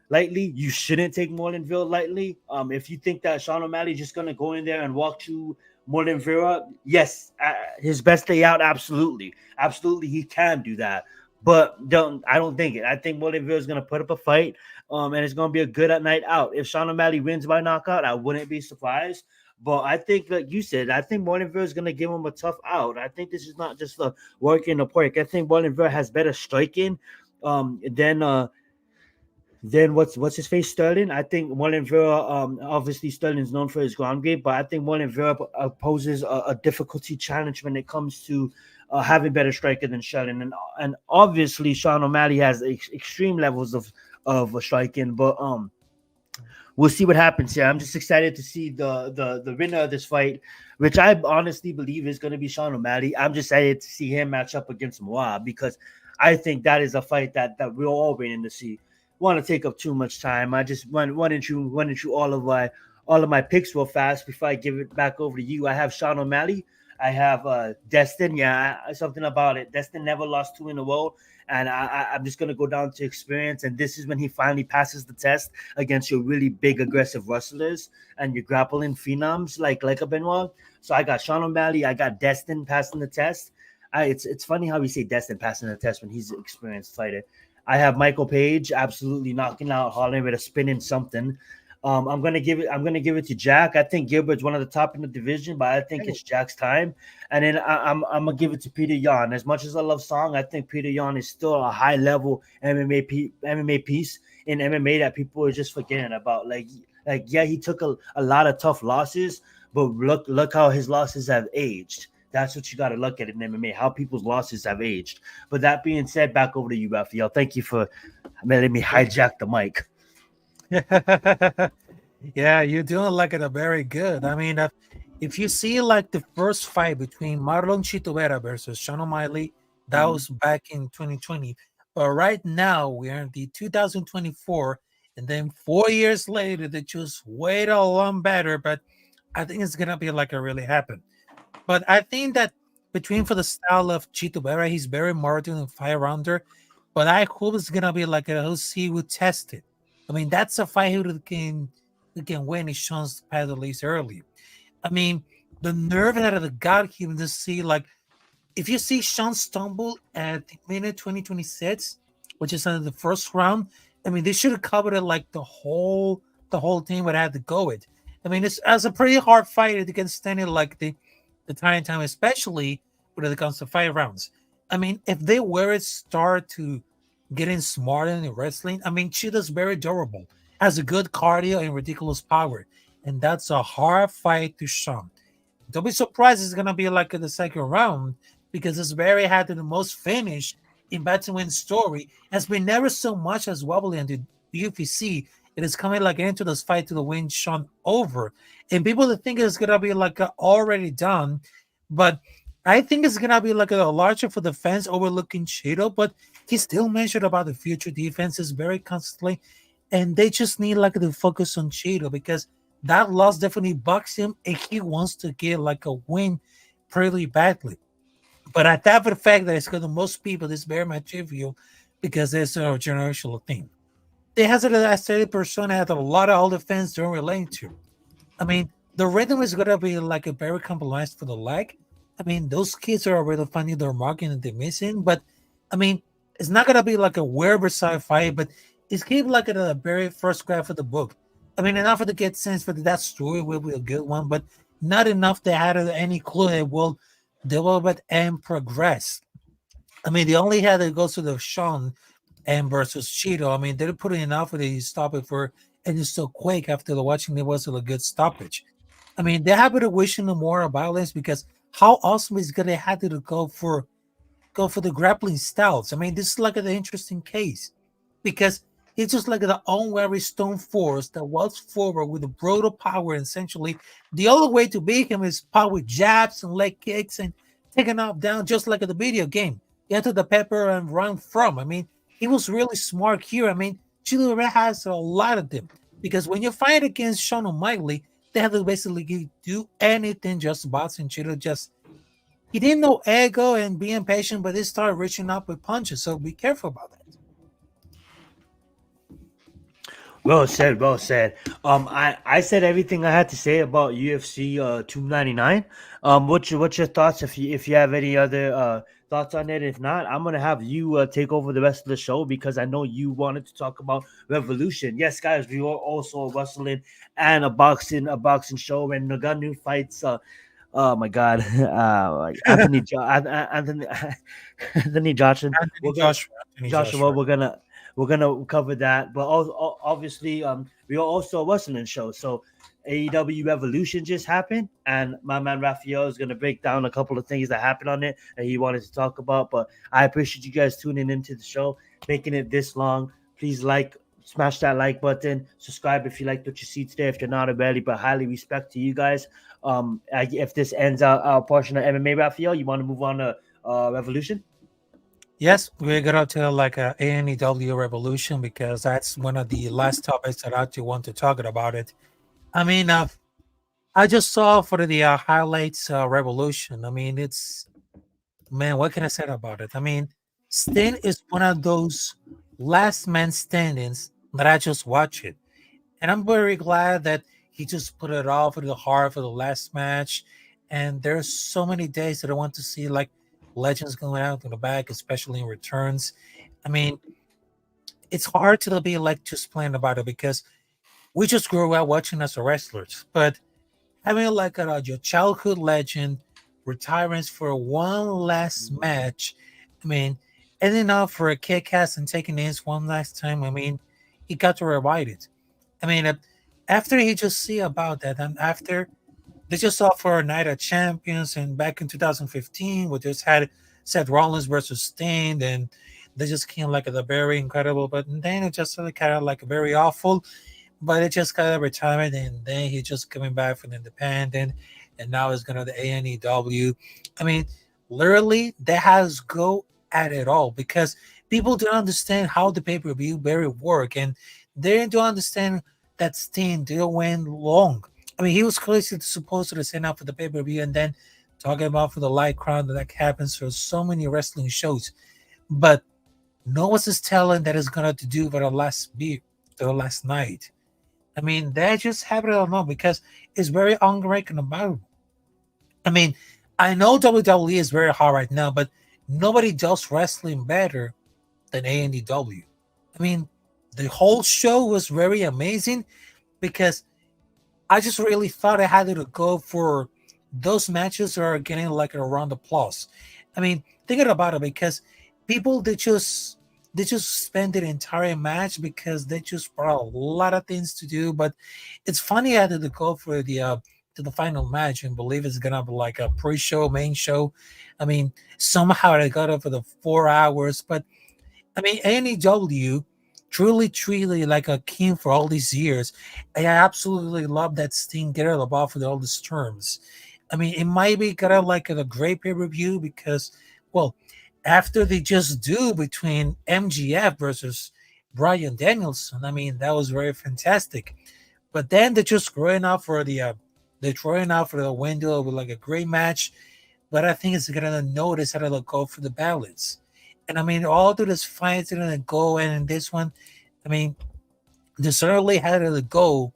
lightly. You shouldn't take Molinville lightly. If you think that Sean O'Malley is just going to go in there and walk through Molinville, yes, his best day out, absolutely. Absolutely, he can do that. But I don't think it. I think Molinville is going to put up a fight, and it's going to be a good night out. If Sean O'Malley wins by knockout, I wouldn't be surprised. But I think, like you said, I think Molinville is going to give him a tough out. I think this is not just a work in the park. I think Molinville has better striking than what's his face, Sterling. I think Marlon Vera, obviously Sterling's known for his ground game, but I think Marlon Vera poses a difficulty challenge when it comes to having better striker than Sterling, and obviously Sean O'Malley has extreme levels of striking, but we'll see what happens here. I'm just excited to see the winner of this fight, which I honestly believe is going to be Sean O'Malley. I'm just excited to see him match up against Moab because I think that is a fight that we're all waiting to see. Want to take up too much time. I just wanted you all of my picks real fast before I give it back over to you. I have Sean O'Malley. I have Destin. Yeah, something about it. Destin never lost 2 in a row, and I'm just gonna go down to experience. And this is when he finally passes the test against your really big aggressive wrestlers and your grappling phenoms like a Benoit. So I got Sean O'Malley. I got Destin passing the test. It's funny how we say Destin passing the test when he's an experienced fighter. I have Michael Page absolutely knocking out Holland with a spinning something. I'm gonna give it to Jack. I think Gilbert's one of the top in the division, but I think it's Jack's time. And then I'm gonna give it to Peter Yan. As much as I love Song, I think Peter Yan is still a high level MMA piece in MMA that people are just forgetting about. Like yeah, he took a lot of tough losses, but look how his losses have aged. That's what you got to look at in MMA, how people's losses have aged. But that being said, back over to you, Rafael. Thank you for letting me hijack the mic. Yeah, you're doing like it very good. I mean, if you see like the first fight between Marlon Chito Vera versus Sean O'Malley, that was back in 2020. But right now we're in the 2024, and then 4 years later they just wait a lot better. But I think it's gonna be like it really happened. But I think that between for the style of Chito Vera, he's very modern and 5 rounder. But I hope it's gonna be like a who see who test it. I mean, that's a fight who can win if Sean's paddle leaves early. I mean, the nerve that it got him to see like if you see Sean stumble at the minute 2026, which is in the first round, I mean they should have covered it like the whole team would have to go it. I mean it's a pretty hard fight to get standing like the time, especially when it comes to 5 rounds. I mean, if they were to start to getting smarter in wrestling, I mean Cheetah's very durable, has a good cardio and ridiculous power. And that's a hard fight to Sean. Don't be surprised it's gonna be like in the second round because it's very had the most finish in battle win story has been never so much as wobbly in the UFC. It is coming like into this fight to the win Sean over. And people that think it's gonna be like already done, but I think it's gonna be like a larger for the fans overlooking Cheeto, but he still mentioned about the future defenses very constantly, and they just need like to focus on Cheeto because that loss definitely bugs him and he wants to get like a win pretty badly. But I thought for the fact that it's got the most people, this very much trivial because it's a generational thing. It has a aesthetic persona that a lot of older fans don't relate to. I mean, the rhythm is gonna be like a very compromised for the leg. I mean, those kids are already finding their market and they're missing, but I mean, it's not gonna be like a wherever sci-fi, but it's keep like at the very first graph of the book. I mean, enough for to get sense for that story will be a good one, but not enough to have any clue it will develop and progress. I mean, they only had to go to the Sean and versus Cheeto. I mean, they're putting enough of the stop it for and it's so quick after the watching it was a good stoppage. I mean, they're happy to wishing them more violence because how awesome is gonna have to go for the grappling styles. I mean, this is like an interesting case because it's just like the unwary stone force that walks forward with a brutal power. And essentially, the only way to beat him is power jabs and leg kicks and taking off down, just like at the video game. You have to the pepper and run from. I mean, he was really smart here. I mean, Chile Rivera has a lot of them because when you fight against Sean O'Malley, they have to basically do anything just boxing. Chile just he didn't know ego and being patient, but he started reaching up with punches. So be careful about that. Well said, well said. I said everything I had to say about UFC 299. What's your thoughts if you have any other thoughts on it? If not, I'm gonna have you take over the rest of the show because I know you wanted to talk about Revolution. Yes, guys, we are also a wrestling and a boxing show, and Nagano fights. Oh my God, like Anthony Anthony Johnson. Anthony Joshua. Anthony Joshua, Joshua. we're gonna cover that, but also, obviously, we are also a wrestling show. So AEW Revolution just happened, and my man Raphael is gonna break down a couple of things that happened on it that he wanted to talk about. But I appreciate you guys tuning into the show, making it this long. Please smash that like button, subscribe if you liked what you see today. If you're not already, but highly respect to you guys. If this ends our portion of MMA, Raphael, you want to move on to Revolution? Yes, we're gonna tell like a ANEW revolution because that's one of the last topics that I actually want to talk about it. I mean, I just saw for the highlights revolution. I mean, it's man, what can I say about it? I mean, Sting is one of those last man standings that I just watch it. And I'm very glad that he just put it all for the heart for the last match. And there's so many days that I want to see like legends going out in the back, especially in returns. I mean, it's hard to be like just playing about it because we just grew up watching as a wrestlers. But having like your childhood legend retiring for one last match, I mean, ending up for a kick ass and taking this one last time, I mean, he got to revive it. I mean, after he just see about that, and after they just saw for a Night of Champions, and back in 2015, we just had Seth Rollins versus Sting, and they just came like a very incredible, but then it just really kind of like very awful. But it just got a retirement, and then he just coming back from independent, and now he's gonna the ANEW. I mean, literally, that has go at it all because people don't understand how the pay-per-view very work, and they don't understand that Sting didn't went long. I mean, he was closely supposed to sign up for the pay-per-view and then talking about for the light crowd that happens for so many wrestling shows, but no one's is telling that it's gonna to do for the last beat, the last night. I mean, they just have it on know because it's very unrecognizable. I mean, I know WWE is very hard right now, but nobody does wrestling better than AEW. I mean, the whole show was very amazing because I just really thought I had to go for those matches that are getting like a round of applause. I mean, thinking about it, because people they just spend the entire match because they just brought a lot of things to do. But it's funny I had to go for the to the final match and believe it's gonna be like a pre-show, main show. I mean, somehow I got it for the 4 hours, but I mean, NEW truly like a king for all these years. I absolutely love that Sting get out of the ball for all these terms. I mean, it might be kind of like a great pay per view because, well, after they just do between MGF versus Brian Danielson, I mean, that was very fantastic. But then they're just throwing out for the window with like a great match. But I think it's gonna notice how to go for the balance. And I mean, all through this fight, gonna go and in this one, I mean, they certainly had to go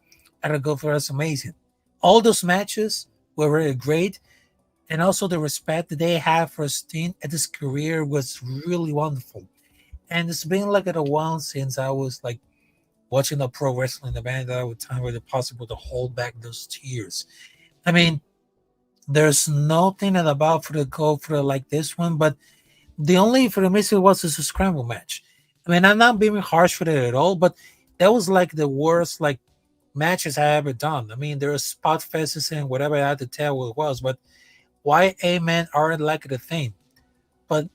for us amazing. All those matches were really great, and also the respect that they have for Steen at his career was really wonderful. And it's been like a while since I was like watching a pro wrestling event that I would time where it possible to hold back those tears. I mean, there's nothing about for the go for like this one, but the only for the missing was a scramble match. I mean, I'm not being harsh for it at all, but that was like the worst like matches I ever done. I mean, there was spot fests and whatever I had to tell what it was, but why Amen aren't like the thing. But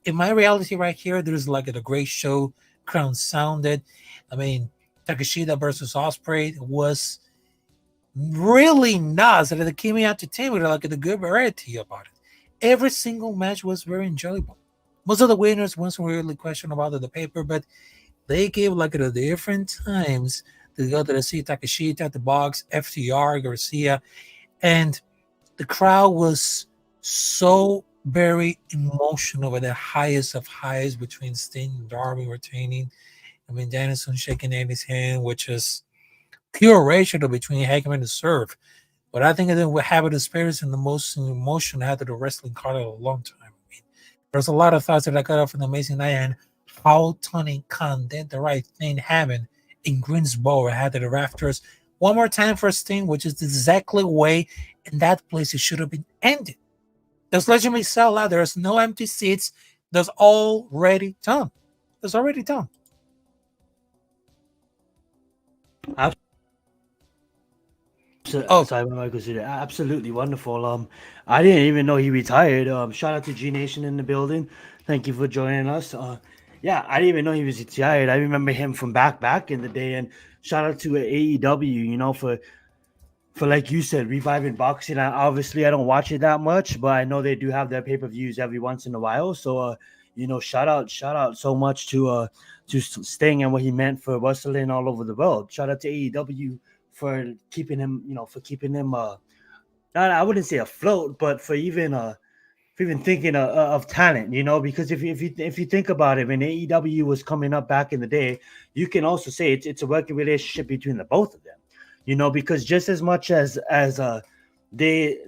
in my reality right here, there's like a great show, Crown sounded. I mean, Takashita versus Osprey was really nuts, and it came out to team with like a good variety about it. Every single match was very enjoyable. Most of the winners wasn't really question about the paper, but they gave like at different times to go to see Takashita at the box, FTR, Garcia, and the crowd was so very emotional at the highest of highs between Sting and Darby retaining. I mean, Danielson shaking Andy's hand, which is pure ratio between Hagman and Serve. But I think that we have the spirits and the most emotion out of the wrestling card in a long time. I mean, there's a lot of thoughts that I got off an amazing night, and how Tony Khan did the right thing having in Greensboro had the rafters one more time for Sting, which is exactly the way in that place it should have been ended. There's legendary sell out. There's no empty seats. There's already done. There's already done. Oh, Sorry, Michael City. Absolutely wonderful. I didn't even know he retired. Shout out to G Nation in the building. Thank you for joining us. Yeah, I didn't even know he was retired. I remember him from back in the day. And shout out to AEW. You know, for like you said, reviving boxing. Obviously, I don't watch it that much, but I know they do have their pay per views every once in a while. So, you know, shout out so much to Sting and what he meant for wrestling all over the world. Shout out to AEW for keeping him, I wouldn't say afloat, but for even thinking of talent, you know, because if you think about it, when AEW was coming up back in the day, you can also say it's a working relationship between the both of them, you know, because just as much as they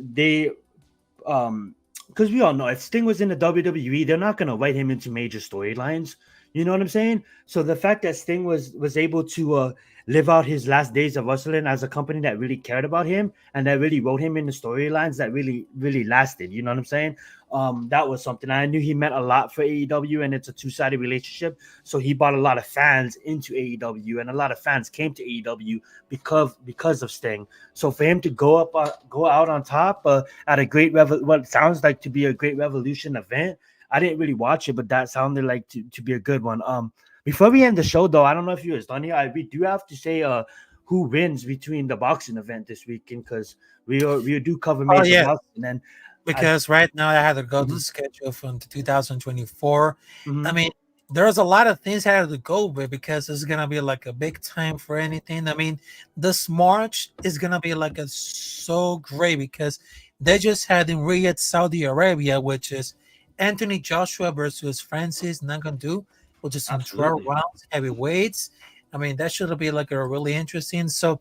because we all know if Sting was in the WWE, they're not going to write him into major storylines. You know what I'm saying? So the fact that Sting was able to live out his last days of wrestling as a company that really cared about him and that really wrote him in the storylines that really lasted. You know what I'm saying? That was something I knew he meant a lot for AEW, and it's a two-sided relationship. So he brought a lot of fans into AEW, and a lot of fans came to AEW because of Sting. So for him to go out on top at a what sounds like to be a great Revolution event. I didn't really watch it, but that sounded like to be a good one. Before we end the show, though, I don't know if you was done here. We do have to say who wins between the boxing event this weekend, because we do cover major boxing. And because right now I had to go to the schedule from 2024. Mhm. I mean, there's a lot of things I had to go with because it's gonna be like a big time for anything. I mean, this March is gonna be like so great because they just had in Riyadh, Saudi Arabia, which is Anthony Joshua versus Francis Ngannou, which is in 12 Absolutely. rounds, heavyweights. I mean, that should be like a really interesting. So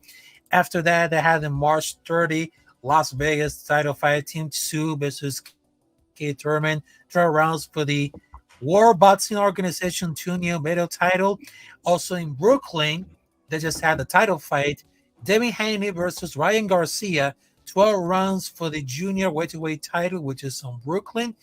after that, they had in March 30, Las Vegas title fight, Team 2 versus K Tournament, 12 rounds for the World Boxing Organization junior middle title. Also in Brooklyn, they just had the title fight, Devin Haney versus Ryan Garcia, 12 rounds for the junior welterweight title, which is on Brooklyn.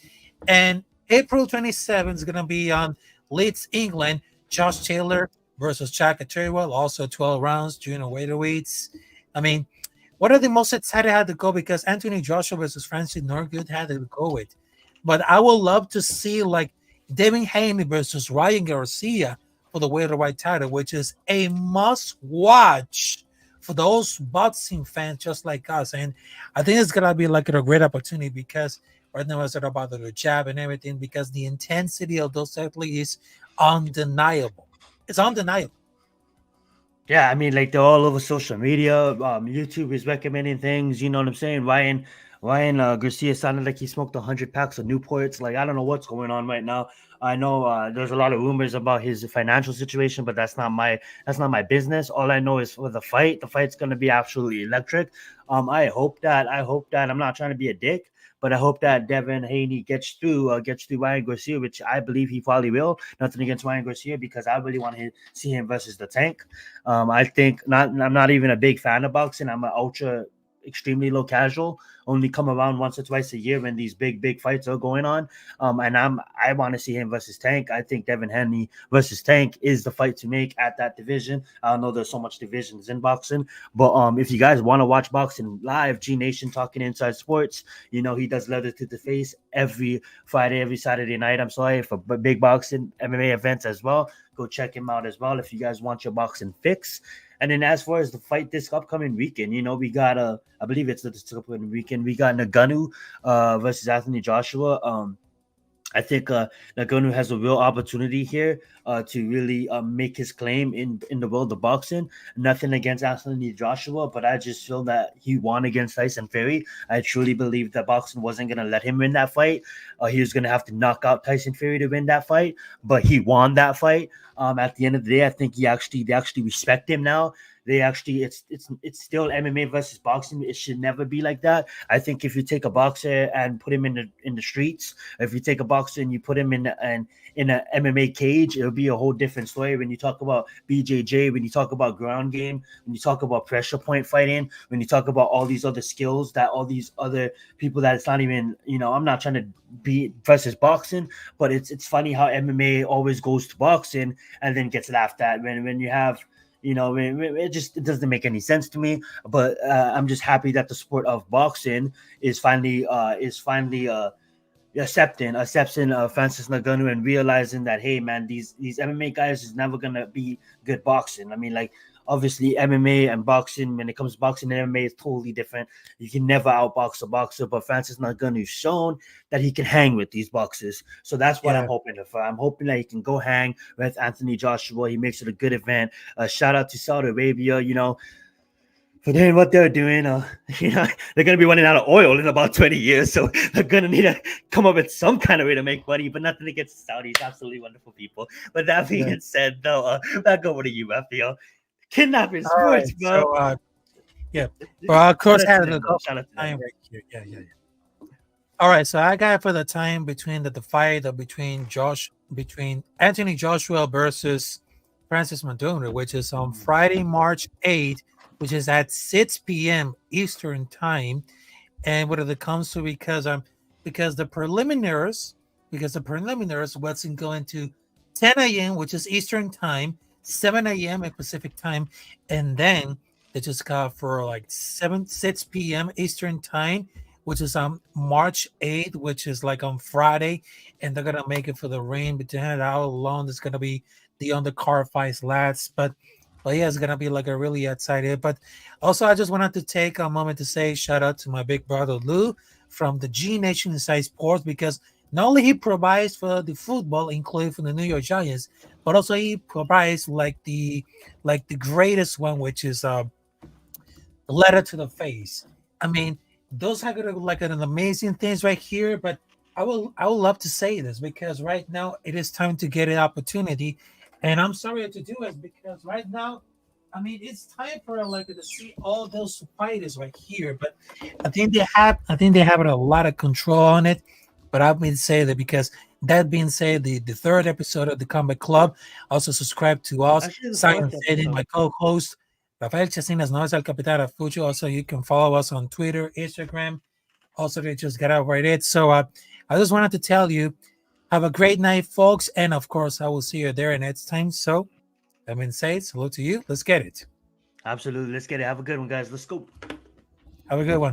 And April 27th is going to be on Leeds, England, Josh Taylor versus Chaka Terwell, also 12 rounds, junior welterweights. I mean, what are the most excited I had to go because Anthony Joshua versus Francis Norgood had to go with. But I would love to see like Devin Haney versus Ryan Garcia for the welterweight title, which is a must watch for those boxing fans just like us. And I think it's gonna be like a great opportunity because right now it's about the jab and everything because the intensity of those athletes is undeniable. It's undeniable. Yeah, I mean, like they're all over social media. YouTube is recommending things. You know what I'm saying? Ryan Garcia sounded like he smoked 100 packs of Newports. Like I don't know what's going on right now. I know there's a lot of rumors about his financial situation, but that's not my business. All I know is for the fight, the fight's gonna be absolutely electric. I hope that I'm not trying to be a dick, but I hope that Devin Haney gets through Ryan Garcia, which I believe he probably will. Nothing against Ryan Garcia because I really want to see him versus the Tank. I think not. I'm not even a big fan of boxing. I'm an ultra, extremely low casual. Only come around once or twice a year when these big fights are going on. And I want to see him versus Tank. I think Devin Haney versus Tank is the fight to make at that division. I know there's so much divisions in boxing, but if you guys want to watch boxing live, G Nation Talking Inside Sports, he does Leather to the Face every Friday, every Saturday night. I'm sorry for big boxing MMA events as well. Go check him out as well if you guys want your boxing fix. And then as far as the fight this upcoming weekend, we got I believe it's this upcoming weekend. We got Ngannou versus Anthony Joshua. I think Ngannou has a real opportunity here to really make his claim in the world of boxing. Nothing against Anthony Joshua, but I just feel that he won against Tyson Fury. I truly believe that boxing wasn't going to let him win that fight. He was going to have to knock out Tyson Fury to win that fight, but he won that fight. At the end of the day, I think they actually respect him now. They actually it's still MMA versus boxing. It should never be like that. I think if you take a boxer and put him in the streets, if you take a boxer and you put him in an MMA cage, it'll be a whole different story. When you talk about BJJ, when you talk about ground game, when you talk about pressure point fighting, when you talk about all these other skills that all these other people that it's not even, I'm not trying to be versus boxing, but it's funny how MMA always goes to boxing and then gets laughed at when you have. It doesn't make any sense to me. But I'm just happy that the sport of boxing is finally accepting Francis Ngannou and realizing that, hey man, these MMA guys is never gonna be good boxing. I mean, like obviously MMA and boxing, when it comes to boxing and MMA, is totally different. You can never outbox a boxer, but Francis Ngannou's shown that he can hang with these boxers. So that's what I'm hoping for. I'm hoping that he can go hang with Anthony Joshua. He makes it a good event. Shout out to Saudi Arabia, for doing what they're doing. They're going to be running out of oil in about 20 years. So they're going to need to come up with some kind of way to make money, but nothing against the Saudis. Absolutely wonderful people. But that being said, though, back over to you, Raphael. Kidnapping sports, Right, bro. so well, of course, had to go Shout out to time them. right here. Yeah. All right, so I got for the time between the fight between Anthony Joshua versus Francis Ngannou, which is on Friday, March 8th, which is at 6 p.m. Eastern time. And what it comes to because the preliminaries wasn't going to 10 a.m., which is Eastern time, 7 a.m. at Pacific time, and then they just got for like 6 p.m. Eastern time, which is on March 8th, which is like on Friday, and they're gonna make it for the rain between how long it's gonna be the undercard fights last. But yeah, it's gonna be like a really excited. But also, I just wanted to take a moment to say shout out to my big brother Lou from the G Nation Inside Sports because not only he provides for the football, including for the New York Giants, but also he provides like the greatest one, which is Letter to the Face. I mean, those are gonna look like an amazing things right here. But I would love to say this because right now it is time to get an opportunity, and I'm sorry to do it because right now, I mean, it's time for like to see all those fighters right here. But I think they have a lot of control on it. But I've been saying that because that being said, the third episode of the Combat Club. Also subscribe to us, Actually, the Simon fourth Sedin, episode. my co-host. Rafael Chacín as known as El Capitán Rafucho. Also, you can follow us on Twitter, Instagram. Also, they just got out right it. So I just wanted to tell you, have a great night, folks. And of course, I will see you there next time. So that means say salute to you. Let's get it. Absolutely. Let's get it. Have a good one, guys. Let's go. Have a good one.